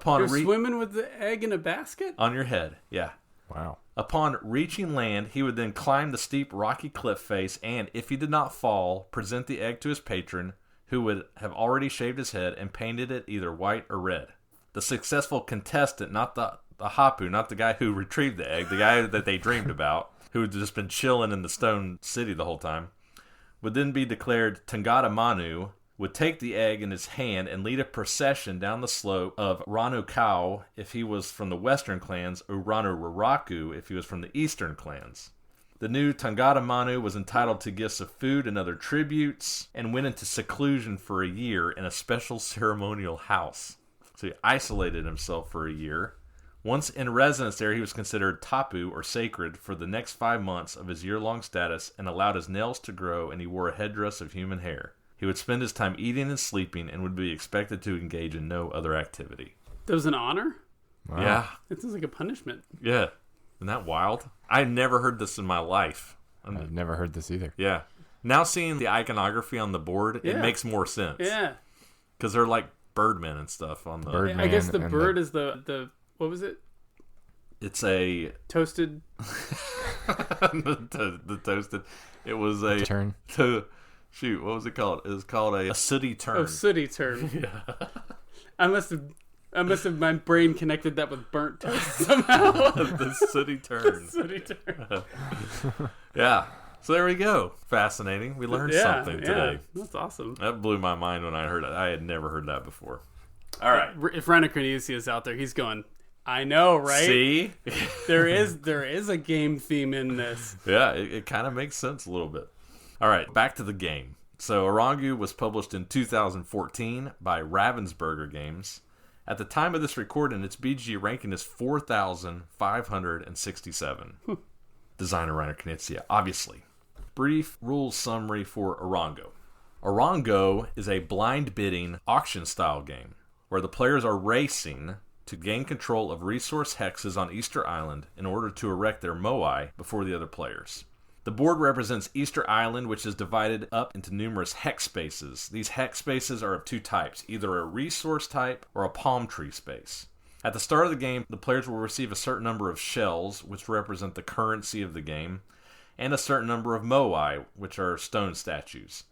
You're swimming with the egg in a basket? On your head, yeah. Wow. Upon reaching land, he would then climb the steep rocky cliff face and, if he did not fall, present the egg to his patron, who would have already shaved his head and painted it either white or red. The successful contestant, not the hapu, not the guy who retrieved the egg, the guy that they dreamed about, who had just been chilling in the stone city the whole time, would then be declared Tangata Manu, would take the egg in his hand and lead a procession down the slope of Ranu Kau if he was from the western clans, or Ranu Raraku if he was from the eastern clans. The new Tangata Manu was entitled to gifts of food and other tributes, and went into seclusion for a year in a special ceremonial house. So he isolated himself for a year. Once in residence there, he was considered tapu, or sacred, for the next 5 months of his year-long status, and allowed his nails to grow, and he wore a headdress of human hair. He would spend his time eating and sleeping, and would be expected to engage in no other activity. That was an honor? Wow. Yeah. It sounds like a punishment. Yeah. Isn't that wild? I've never heard this in my life. I've never heard this either. Yeah. Now seeing the iconography on the board, it makes more sense. Yeah. Because they're like birdmen and stuff on the... Birdman I guess the and bird is the what was it? It's a... Toasted... the toasted... It was a... Turn. Shoot, what was it called? It was called a sooty tern. Oh, sooty tern. Yeah. I must have my brain connected that with burnt toast somehow. The sooty tern. The sooty tern. Yeah. So there we go. Fascinating. We learned something today. That's awesome. That blew my mind when I heard it. I had never heard that before. All right. If Reiner Knizia is out there, he's going, I know, right? See? there is a game theme in this. Yeah, it kind of makes sense a little bit. All right, back to the game. So Orongo was published in 2014 by Ravensburger Games. At the time of this recording, its BGG ranking is 4,567. Designer Reiner Knizia, obviously. Brief rules summary for Orongo. Orongo is a blind bidding auction-style game where the players are racing to gain control of resource hexes on Easter Island in order to erect their moai before the other players. The board represents Easter Island, which is divided up into numerous hex spaces. These hex spaces are of two types, either a resource type or a palm tree space. At the start of the game, the players will receive a certain number of shells, which represent the currency of the game, and a certain number of moai, which are stone statues.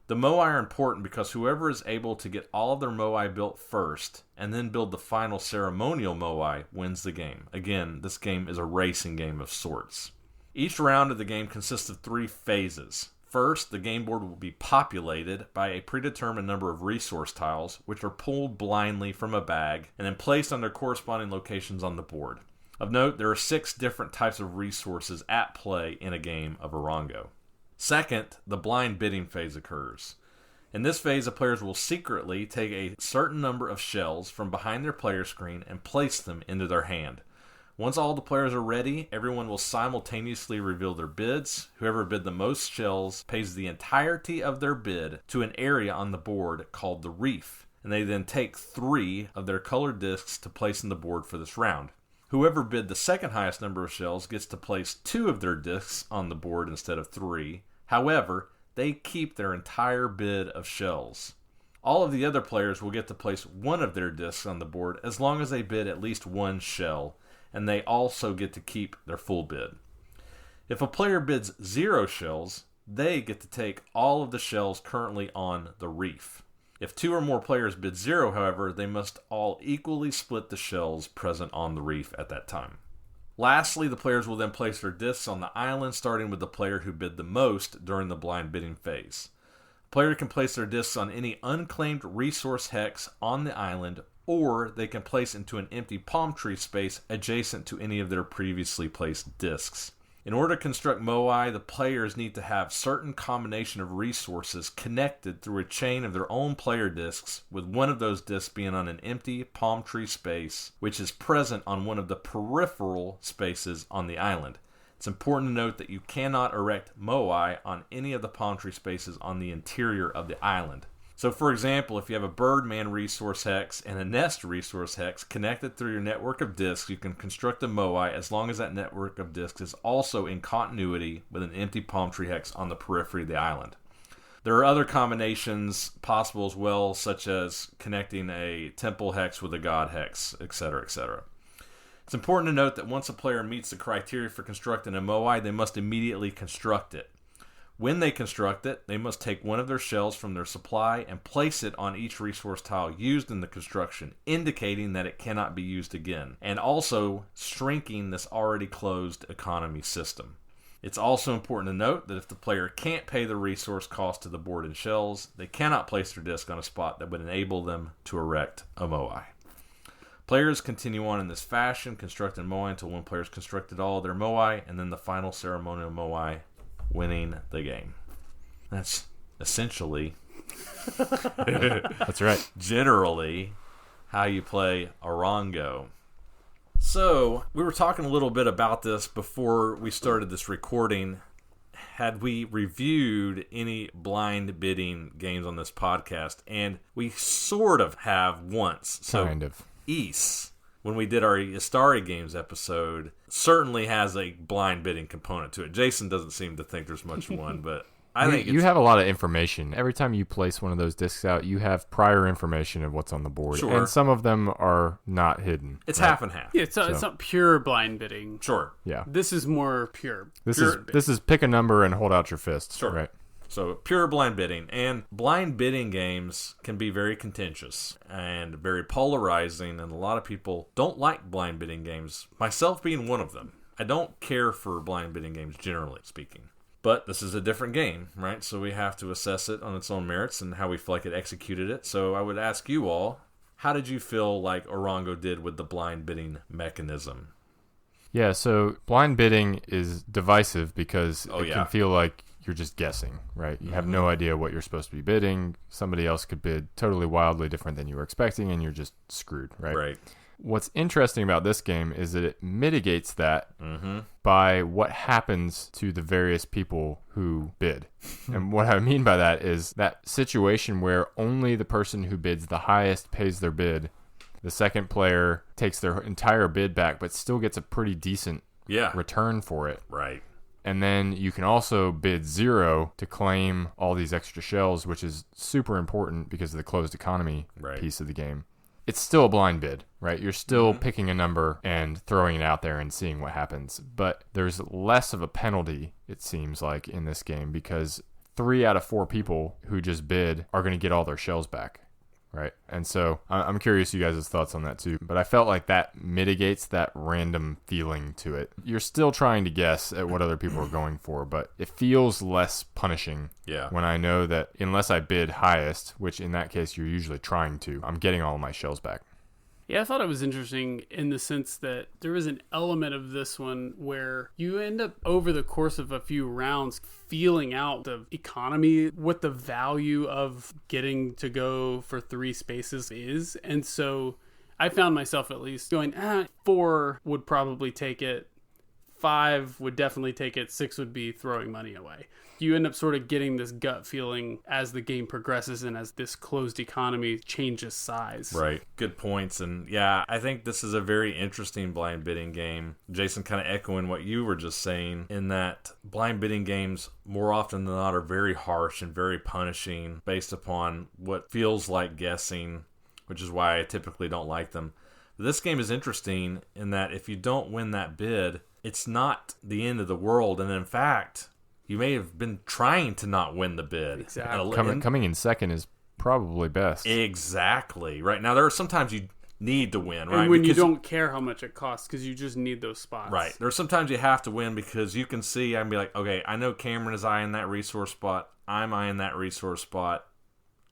The moai are important because whoever is able to get all of their moai built first and then build the final ceremonial moai wins the game. Again, this game is a racing game of sorts. Each round of the game consists of 3 phases. First, the game board will be populated by a predetermined number of resource tiles, which are pulled blindly from a bag and then placed on their corresponding locations on the board. Of note, there are 6 different types of resources at play in a game of Orongo. Second, the blind bidding phase occurs. In this phase, the players will secretly take a certain number of shells from behind their player screen and place them into their hand. Once all the players are ready, everyone will simultaneously reveal their bids. Whoever bid the most shells pays the entirety of their bid to an area on the board called the reef, and they then take 3 of their colored discs to place on the board for this round. Whoever bid the second highest number of shells gets to place 2 of their discs on the board instead of 3. However, they keep their entire bid of shells. All of the other players will get to place 1 of their discs on the board as long as they bid at least 1 shell, and they also get to keep their full bid. If a player bids 0 shells, they get to take all of the shells currently on the reef. If 2 or more players bid 0, however, they must all equally split the shells present on the reef at that time. Lastly, the players will then place their discs on the island, starting with the player who bid the most during the blind bidding phase. The player can place their discs on any unclaimed resource hex on the island, or they can place into an empty palm tree space adjacent to any of their previously placed discs. In order to construct moai, the players need to have certain combination of resources connected through a chain of their own player discs, with one of those discs being on an empty palm tree space, which is present on one of the peripheral spaces on the island. It's important to note that you cannot erect moai on any of the palm tree spaces on the interior of the island. So, for example, if you have a Birdman resource hex and a Nest resource hex connected through your network of disks, you can construct a moai as long as that network of disks is also in continuity with an empty palm tree hex on the periphery of the island. There are other combinations possible as well, such as connecting a temple hex with a god hex, etc., etc. It's important to note that once a player meets the criteria for constructing a moai, they must immediately construct it. When they construct it, they must take one of their shells from their supply and place it on each resource tile used in the construction, indicating that it cannot be used again, and also shrinking this already closed economy system. It's also important to note that if the player can't pay the resource cost to the board and shells, they cannot place their disc on a spot that would enable them to erect a moai. Players continue on in this fashion, constructing moai until one player has constructed all of their moai, and then the final ceremonial moai, winning the game. That's essentially that's right. Generally how you play Orongo. So, we were talking a little bit about this before we started this recording. Had we reviewed any blind bidding games on this podcast? And we sort of have once. So kind of. East, when we did our Istari Games episode, certainly has a blind bidding component to it. Jason doesn't seem to think there's much one, but I think you have a lot of information. Every time you place one of those discs out, you have prior information of what's on the board. Sure. And some of them are not hidden. It's half and half. Yeah, it's not pure blind bidding. Sure. Yeah. This is more pure. This is pick a number and hold out your fists. Sure. Right. So, pure blind bidding. And blind bidding games can be very contentious and very polarizing, and a lot of people don't like blind bidding games, myself being one of them. I don't care for blind bidding games, generally speaking. But this is a different game, right? So we have to assess it on its own merits and how we feel like it executed it. So I would ask you all, how did you feel like Orongo did with the blind bidding mechanism? Yeah, so blind bidding is divisive because it can feel like you're just guessing, right? You have no idea what you're supposed to be bidding. Somebody else could bid totally wildly different than you were expecting, and you're just screwed, right? Right. What's interesting about this game is that it mitigates that by what happens to the various people who bid. And what I mean by that is that situation where only the person who bids the highest pays their bid. The second player takes their entire bid back, but still gets a pretty decent return for it. Right. And then you can also bid 0 to claim all these extra shells, which is super important because of the closed economy piece of the game. It's still a blind bid, right? You're still picking a number and throwing it out there and seeing what happens. But there's less of a penalty, it seems like, in this game because 3 out of 4 people who just bid are going to get all their shells back, right? And so I'm curious you guys' thoughts on that too. But I felt like that mitigates that random feeling to it. You're still trying to guess at what other people are going for, but it feels less punishing when I know that unless I bid highest, which in that case you're usually trying to, I'm getting all of my shells back. Yeah, I thought it was interesting in the sense that there is an element of this one where you end up over the course of a few rounds feeling out the economy, what the value of getting to go for 3 spaces is. And so I found myself at least going, 4 would probably take it, 5 would definitely take it, 6 would be throwing money away. You end up sort of getting this gut feeling as the game progresses and as this closed economy changes size. Right. Good points. And yeah, I think this is a very interesting blind bidding game. Jason, kind of echoing what you were just saying, in that blind bidding games more often than not are very harsh and very punishing based upon what feels like guessing, which is why I typically don't like them. But this game is interesting in that if you don't win that bid, it's not the end of the world. And in fact, you may have been trying to not win the bid. Exactly. Coming in second is probably best. Exactly. Right. Now, there are sometimes you need to win, right? And when you don't care how much it costs because you just need those spots. Right. There are sometimes you have to win because you can see, I can be like, okay, I know Cameron is eyeing that resource spot. I'm eyeing that resource spot.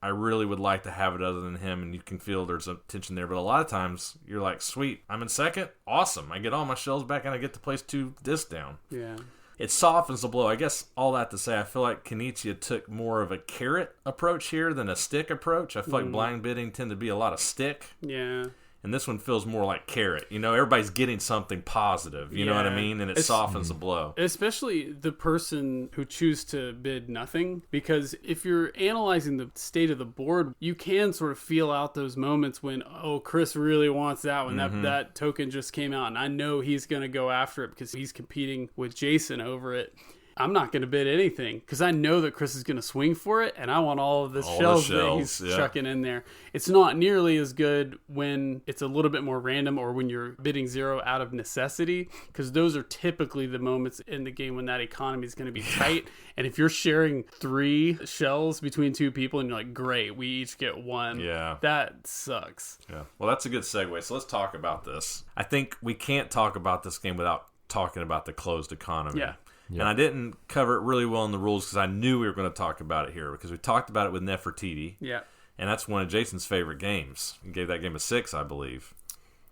I really would like to have it other than him, and you can feel there's a tension there. But a lot of times, you're like, sweet, I'm in second. Awesome. I get all my shells back, and I get to place 2 discs down. Yeah. It softens the blow. I guess all that to say, I feel like Knizia took more of a carrot approach here than a stick approach. I feel like blind bidding tend to be a lot of stick. Yeah. And this one feels more like carrot. You know, everybody's getting something positive. You know what I mean? And it softens the blow. Especially the person who chooses to bid nothing. Because if you're analyzing the state of the board, you can sort of feel out those moments when, oh, Chris really wants that one. That token just came out, and I know he's going to go after it because he's competing with Jason over it. I'm not going to bid anything because I know that Chris is going to swing for it, and I want all of the shells that he's chucking in there. It's not nearly as good when it's a little bit more random or when you're bidding 0 out of necessity, because those are typically the moments in the game when that economy is going to be tight. And if you're sharing 3 shells between 2 people and you're like, great, we each get 1, that sucks. Yeah. Well, that's a good segue. So let's talk about this. I think we can't talk about this game without talking about the closed economy. Yeah. And I didn't cover it really well in the rules because I knew we were going to talk about it here because we talked about it with Nefertiti. Yeah. And that's one of Jason's favorite games. He gave that game a 6, I believe.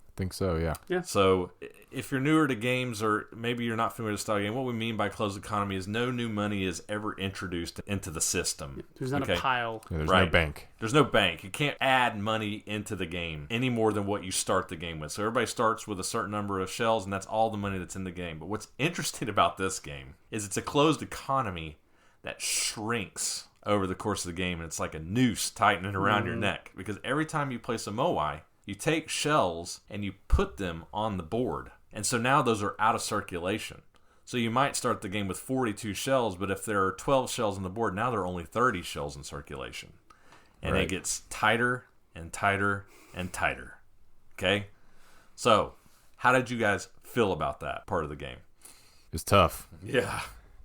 I think so, yeah. So if you're newer to games or maybe you're not familiar with the style game, what we mean by closed economy is no new money is ever introduced into the system. There's not a pile. Yeah, there's no bank. There's no bank. You can't add money into the game any more than what you start the game with. So everybody starts with a certain number of shells, and that's all the money that's in the game. But what's interesting about this game is it's a closed economy that shrinks over the course of the game, and it's like a noose tightening around your neck. Because every time you place a Moai, you take shells and you put them on the board. And so now those are out of circulation. So you might start the game with 42 shells, but if there are 12 shells on the board, now there are only 30 shells in circulation. And it gets tighter and tighter and tighter. Okay? So, how did you guys feel about that part of the game? It's tough. Yeah.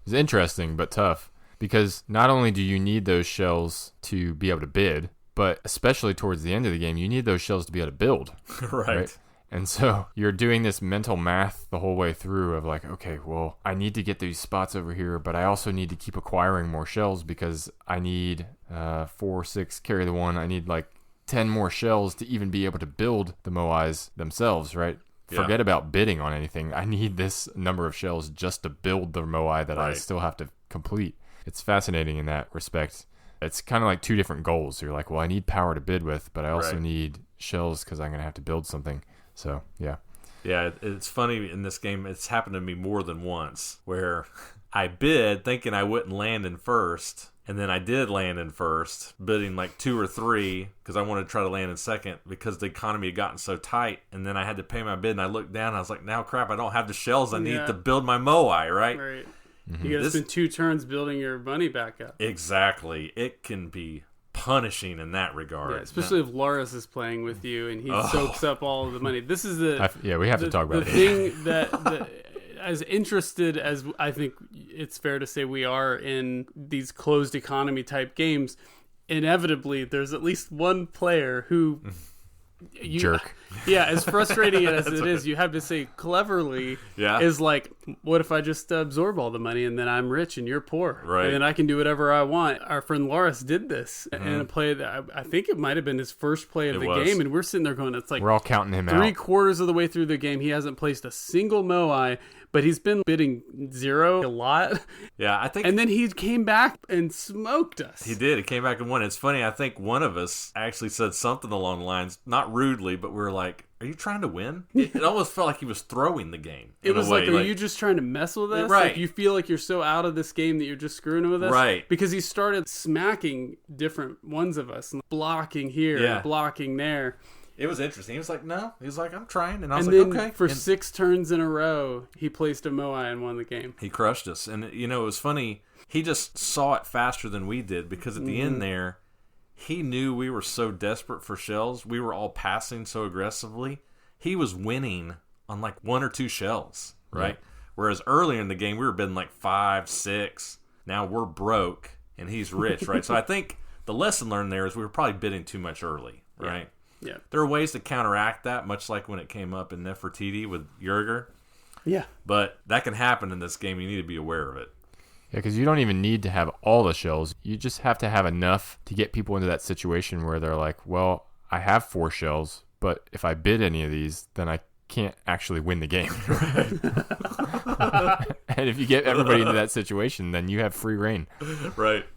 It's interesting, but tough. Because not only do you need those shells to be able to bid, but especially towards the end of the game, you need those shells to be able to build. Right. And so you're doing this mental math the whole way through of like, okay, well, I need to get these spots over here, but I also need to keep acquiring more shells because I need 4, 6, carry the 1. I need like 10 more shells to even be able to build the Moais themselves, right? Yeah. Forget about bidding on anything. I need this number of shells just to build the Moai that I still have to complete. it's fascinating in that respect. It's kind of like two different goals. You're like, well, I need power to bid with, but I also need shells because I'm going to have to build something. So, yeah. Yeah, it's funny in this game. It's happened to me more than once where I bid thinking I wouldn't land in first, and then I did land in first, bidding like 2 or 3 because I wanted to try to land in second because the economy had gotten so tight, and then I had to pay my bid, and I looked down, and I was like, now crap, I don't have the shells I need to build my moai, right? Right. You got to spend 2 turns building your money back up. Exactly. It can be punishing in that regard. Yeah, especially if Loris is playing with you and he soaks up all of the money. This is the we have to talk about the thing that as interested as I think it's fair to say we are in these closed economy type games, inevitably there's at least one player who jerk. Yeah, as frustrating as it is, you have to say cleverly is like, what if I just absorb all the money and then I'm rich and you're poor? Right. And then I can do whatever I want. Our friend Loris did this in a play that I think it might have been his first play of the game, and we're sitting there going, it's like we're all counting him out. 3/4 of the way through the game, he hasn't placed a single moai, but he's been bidding 0 a lot. Yeah, I think. And then he came back and smoked us. He did. He came back and won. It's funny. I think one of us actually said something along the lines, not rudely, but we were like, "Are you trying to win?" It almost felt like he was throwing the game. It was like, are you just trying to mess with us? Right. Like you feel like you're so out of this game that you're just screwing with us? Right. Because he started smacking different ones of us, and blocking here, and blocking there. It was interesting. He was like, "No." He was like, "I'm trying," and I was like, "Okay." For 6 turns in a row, he placed a moai and won the game. He crushed us, and it was funny. He just saw it faster than we did because at the end there, he knew we were so desperate for shells. We were all passing so aggressively. He was winning on like 1 or 2 shells, right? Whereas earlier in the game, we were bidding like 5, 6. Now we're broke, and he's rich, right? So I think the lesson learned there is we were probably bidding too much early, right? Yeah. There are ways to counteract that, much like when it came up in Nefertiti with Yerger. Yeah. But that can happen in this game. You need to be aware of it. Yeah, because you don't even need to have all the shells. You just have to have enough to get people into that situation where they're like, well, I have 4 shells, but if I bid any of these, then I can't actually win the game. And if you get everybody into that situation, then you have free reign. Right.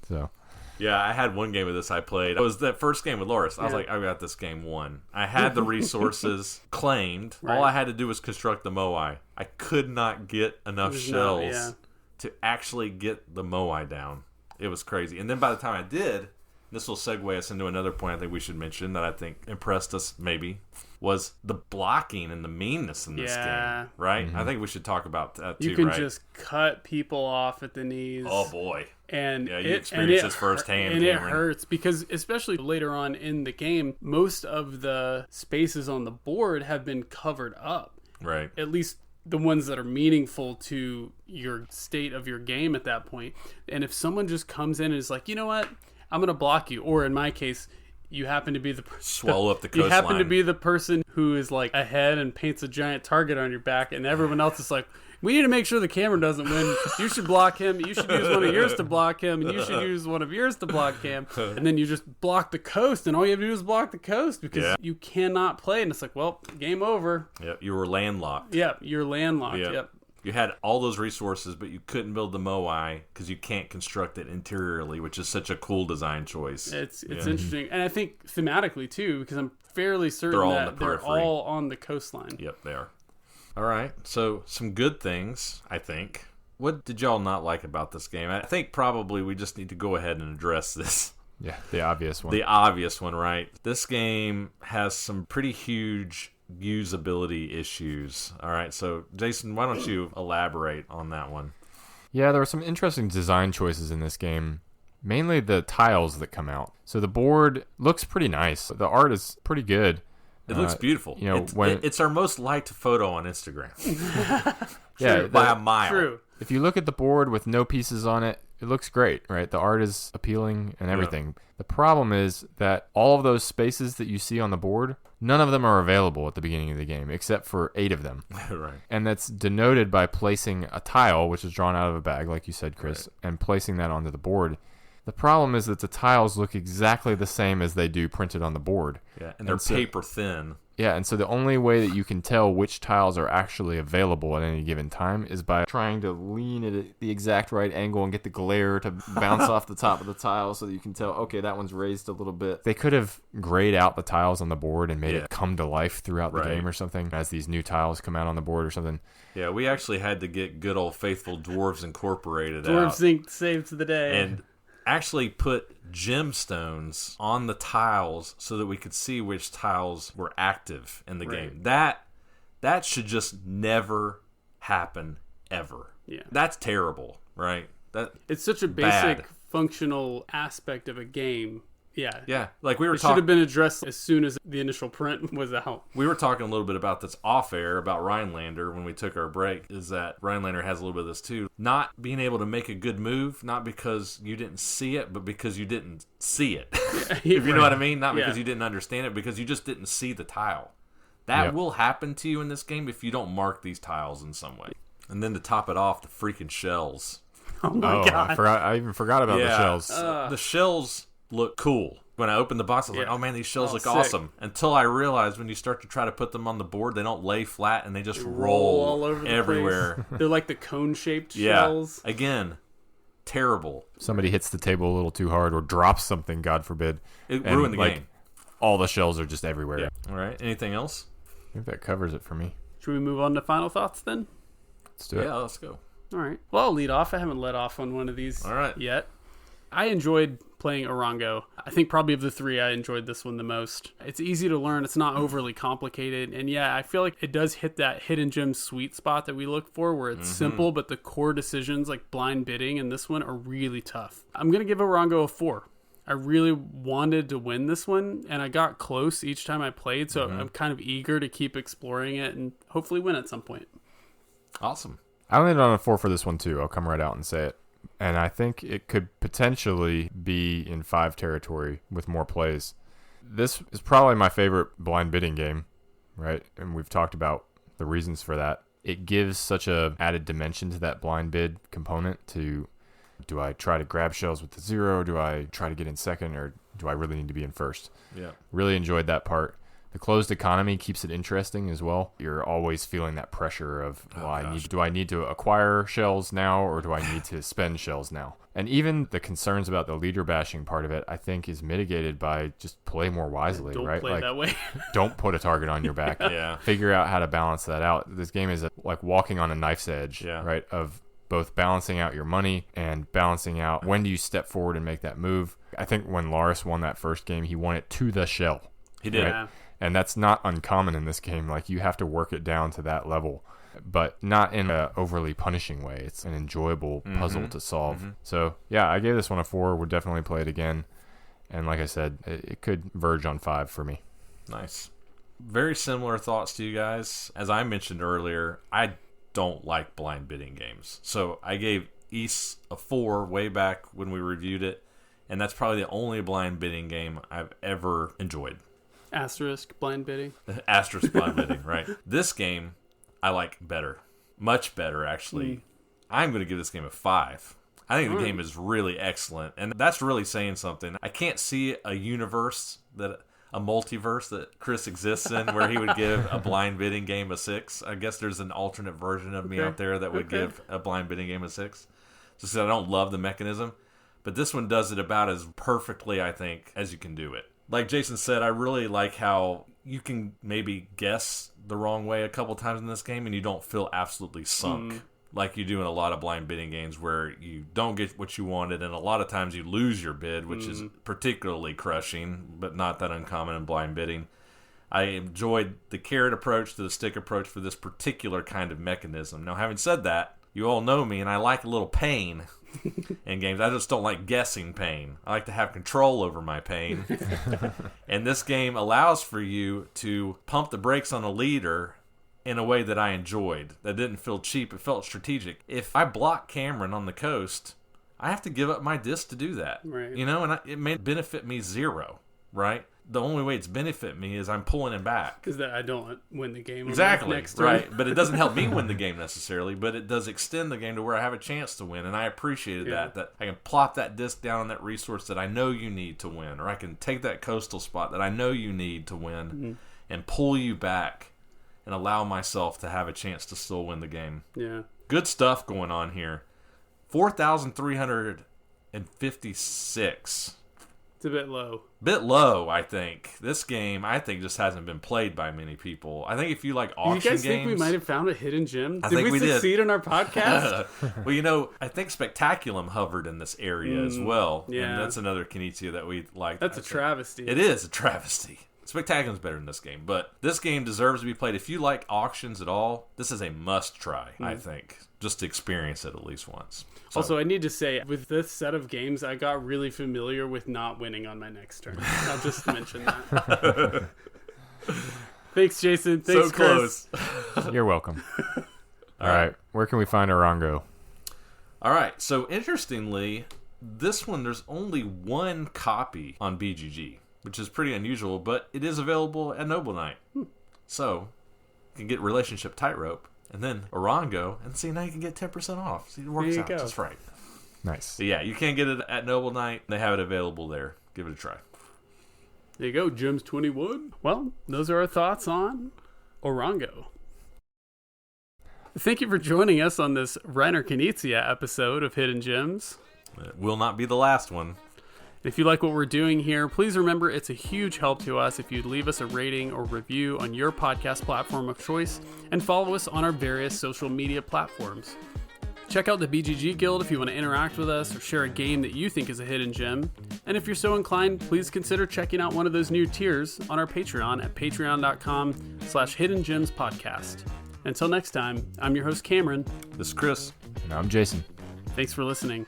So... Yeah, I had one game of this I played. It was that first game with Loris. I was like, I got this game won. I had the resources claimed. Right. All I had to do was construct the moai. I could not get enough shells to actually get the moai down. It was crazy. And then by the time I did, this will segue us into another point I think we should mention that I think impressed us maybe, was the blocking and the meanness in this game. Right? I think we should talk about that too, You can just cut people off at the knees. Oh, boy. And you experience this firsthand, and Cameron. It hurts because especially later on in the game, most of the spaces on the board have been covered up. Right. At least the ones that are meaningful to your state of your game at that point. And if someone just comes in and is like, you know what, I'm going to block you, or in my case, you happen to be the swallow up the coastline. You happen to be the person who is like ahead and paints a giant target on your back, and everyone else is like, we need to make sure the Cameron doesn't win. You should block him. You should use one of yours to block him, and you should use one of yours to block him. And then you just block the coast, and all you have to do is block the coast because you cannot play. And it's like, well, game over. Yep, you were landlocked. Yep, you're landlocked. Yep. You had all those resources, but you couldn't build the moai because you can't construct it interiorly, which is such a cool design choice. It's interesting. And I think thematically, too, because I'm fairly certain that they're all on the coastline. Yep, they are. All right, so some good things, I think. What did y'all not like about this game? I think probably we just need to go ahead and address this. Yeah, the obvious one. The obvious one, right? This game has some pretty huge usability issues. All right, so Jason, why don't you elaborate on that one? Yeah, there are some interesting design choices in this game. Mainly the tiles that come out. So the board looks pretty nice. The art is pretty good. It looks beautiful. You know, it's our most liked photo on Instagram. Yeah, by a mile. True. If you look at the board with no pieces on it, it looks great, right? The art is appealing and everything. Yeah. The problem is that all of those spaces that you see on the board, none of them are available at the beginning of the game, except for 8 of them. Right. And that's denoted by placing a tile, which is drawn out of a bag, like you said, Chris, and placing that onto the board. The problem is that the tiles look exactly the same as they do printed on the board. Yeah, and they're paper thin. Yeah, and so the only way that you can tell which tiles are actually available at any given time is by trying to lean it at the exact right angle and get the glare to bounce off the top of the tile so that you can tell, okay, that one's raised a little bit. They could have grayed out the tiles on the board and made it come to life throughout the game or something as these new tiles come out on the board or something. Yeah, we actually had to get good old faithful Dwarves Incorporated out. Dwarves Inc. saves the day. And actually put gemstones on the tiles so that we could see which tiles were active in the game. That should just never happen ever. Yeah. That's terrible, right? It's such a basic functional aspect of a game. Yeah. Yeah. Like we were It should have been addressed as soon as the initial print was out. We were talking a little bit about this off air about Rheinlander when we took our break, is that Rhinelander has a little bit of this too. Not being able to make a good move, not because you didn't see it, but because you didn't see it. If you know what I mean? Not because you didn't understand it, because you just didn't see the tile. That will happen to you in this game if you don't mark these tiles in some way. And then to top it off, the freaking shells. Oh my God. I even forgot about the shells. The shells look cool. When I opened the box, I was like, oh man, these shells look awesome. Until I realized when you start to try to put them on the board, they don't lay flat and they just roll all over everywhere. They're like the cone-shaped shells. Again, terrible. Somebody hits the table a little too hard or drops something, God forbid. It ruined the game. All the shells are just everywhere. Yeah. All right. Anything else? I think that covers it for me. Should we move on to final thoughts then? Let's do it. Yeah, let's go. All right. Well, I'll lead off. I haven't let off on one of these yet. I enjoyed playing Orongo. I think probably of the three, I enjoyed this one the most. It's easy to learn. It's not overly complicated. And yeah, I feel like it does hit that hidden gem sweet spot that we look for, where it's simple, but the core decisions like blind bidding in this one are really tough. I'm going to give Orongo a 4. I really wanted to win this one, and I got close each time I played, so I'm kind of eager to keep exploring it and hopefully win at some point. Awesome. I landed on a 4 for this one too. I'll come right out and say it. And I think it could potentially be in 5 territory with more plays. This is probably my favorite blind bidding game, right? And we've talked about the reasons for that. It gives such a added dimension to that blind bid component to, do I try to grab shells with the 0? Do I try to get in second? Or do I really need to be in first? Yeah. Really enjoyed that part. The closed economy keeps it interesting as well. You're always feeling that pressure of, do I need to acquire shells now, or do I need to spend shells now? And even the concerns about the leader bashing part of it, I think, is mitigated by just play more wisely, right? Don't play that way. Don't put a target on your back. Figure out how to balance that out. This game is like walking on a knife's edge, right? Of both balancing out your money and balancing out when do you step forward and make that move. I think when Lars won that first game, he won it to the shell. He did. Right? Yeah. And that's not uncommon in this game. Like, you have to work it down to that level, but not in an overly punishing way. It's an enjoyable puzzle to solve. So, yeah, I gave this one a 4. Would definitely play it again. And like I said, it could verge on 5 for me. Nice. Very similar thoughts to you guys. As I mentioned earlier, I don't like blind bidding games. So I gave East a 4 way back when we reviewed it. And that's probably the only blind bidding game I've ever enjoyed. Asterisk blind bidding. Asterisk blind bidding, right. This game, I like better. Much better, actually. I'm going to give this game a 5. I think the game is really excellent. And that's really saying something. I can't see a multiverse that Chris exists in where he would give a blind bidding game a 6. I guess there's an alternate version of me out there that would give a blind bidding game a 6. Just because I don't love the mechanism. But this one does it about as perfectly, I think, as you can do it. Like Jason said, I really like how you can maybe guess the wrong way a couple times in this game and you don't feel absolutely sunk like you do in a lot of blind bidding games where you don't get what you wanted, and a lot of times you lose your bid, which is particularly crushing, but not that uncommon in blind bidding. I enjoyed the carrot approach to the stick approach for this particular kind of mechanism. Now, having said that, you all know me, and I like a little pain in games. I just don't like guessing pain. I like to have control over my pain. And this game allows for you to pump the brakes on a leader in a way that I enjoyed. That didn't feel cheap. It felt strategic. If I block Cameron on the coast, I have to give up my disc to do that. Right. You know, and it may benefit me 0, right? The only way it's benefit me is I'm pulling him back. Because I don't win the game. Exactly, next right. But it doesn't help me win the game necessarily, but it does extend the game to where I have a chance to win, and I appreciated that I can plop that disc down on that resource that I know you need to win, or I can take that coastal spot that I know you need to win, and pull you back and allow myself to have a chance to still win the game. Yeah. Good stuff going on here. 4,356. It's a bit low. Bit low, I think. This game, I think, just hasn't been played by many people. I think if you like auction games... You guys think we might have found a hidden gem? I think we succeed in our podcast? Well, I think Spectaculum hovered in this area as well. Yeah. And that's another Knizia that we like. That's a travesty. It is a travesty. Spectaculum's better than this game, but this game deserves to be played. If you like auctions at all, this is a must-try, I think, just to experience it at least once. So. Also, I need to say, with this set of games, I got really familiar with not winning on my next turn. I'll just mention that. Thanks, Jason. Thanks, Chris. Close. You're welcome. All right. Where can we find Orongo? All right. So, interestingly, this one, there's only one copy on BGG, which is pretty unusual, but it is available at Noble Knight. So, you can get Relationship Tightrope. And then Orongo, and see, now you can get 10% off. See, it works out just right. Nice. So yeah, you can't get it at Noble Knight. They have it available there. Give it a try. There you go, Gems 21. Well, those are our thoughts on Orongo. Thank you for joining us on this Reiner Knizia episode of Hidden Gems. It will not be the last one. If you like what we're doing here, please remember it's a huge help to us if you'd leave us a rating or review on your podcast platform of choice and follow us on our various social media platforms. Check out the BGG Guild if you want to interact with us or share a game that you think is a hidden gem. And if you're so inclined, please consider checking out one of those new tiers on our Patreon at patreon.com/hiddengemspodcast. Until next time, I'm your host Cameron. This is Chris. And I'm Jason. Thanks for listening.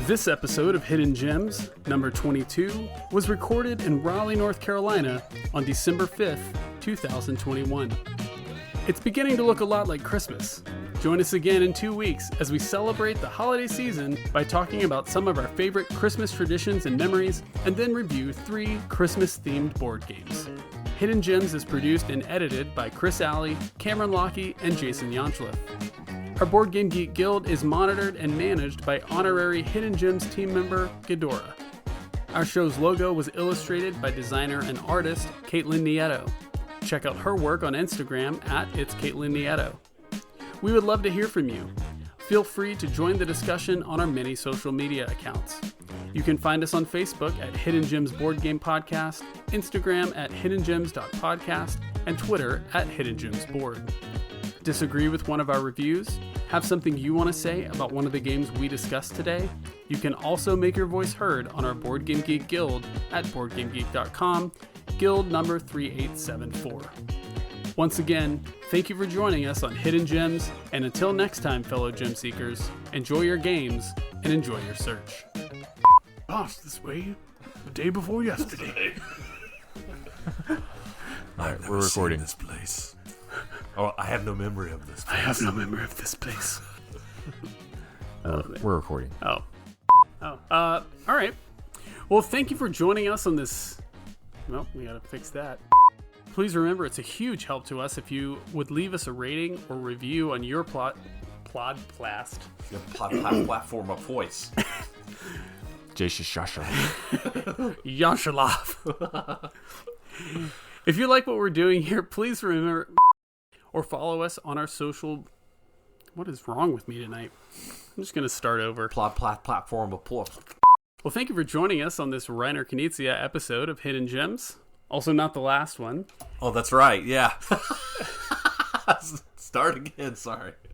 This episode of Hidden Gems, number 22, was recorded in Raleigh, North Carolina on December 5th, 2021. It's beginning to look a lot like Christmas. Join us again in 2 weeks as we celebrate the holiday season by talking about some of our favorite Christmas traditions and memories, and then review 3 Christmas-themed board games. Hidden Gems is produced and edited by Chris Alley, Cameron Lockey, and Jason Yanchuleff. Our Board Game Geek Guild is monitored and managed by honorary Hidden Gems team member Ghidorah. Our show's logo was illustrated by designer and artist Katelyn Nieto. Check out her work on Instagram at It's Katelyn Nieto. We would love to hear from you. Feel free to join the discussion on our many social media accounts. You can find us on Facebook at Hidden Gems Board Game Podcast, Instagram at hiddengems.podcast, and Twitter at Hidden Gems Board. Disagree with one of our reviews? Have something you want to say about one of the games we discussed today? You can also make your voice heard on our Board Game Geek Guild at BoardGameGeek.com, Guild number 3874. Once again, thank you for joining us on Hidden Gems, and until next time, fellow gem seekers, enjoy your games and enjoy your search. Passed this way the day before yesterday. Alright, we're recording this place. Oh, I have no memory of this place. I have no memory of this place. We're recording. All right. Well, thank you for joining us on this. Well, we gotta fix that. Please remember, it's a huge help to us if you would leave us a rating or review on your platform of voice. Jason Shasha. Yanchuleff. If you like what we're doing here, please remember or follow us on our social. What is wrong with me tonight? I'm just going to start over. Platform of voice. Well, thank you for joining us on this Reiner Knizia episode of Hidden Gems. Also, not the last one. Oh, that's right. Yeah. Start again. Sorry.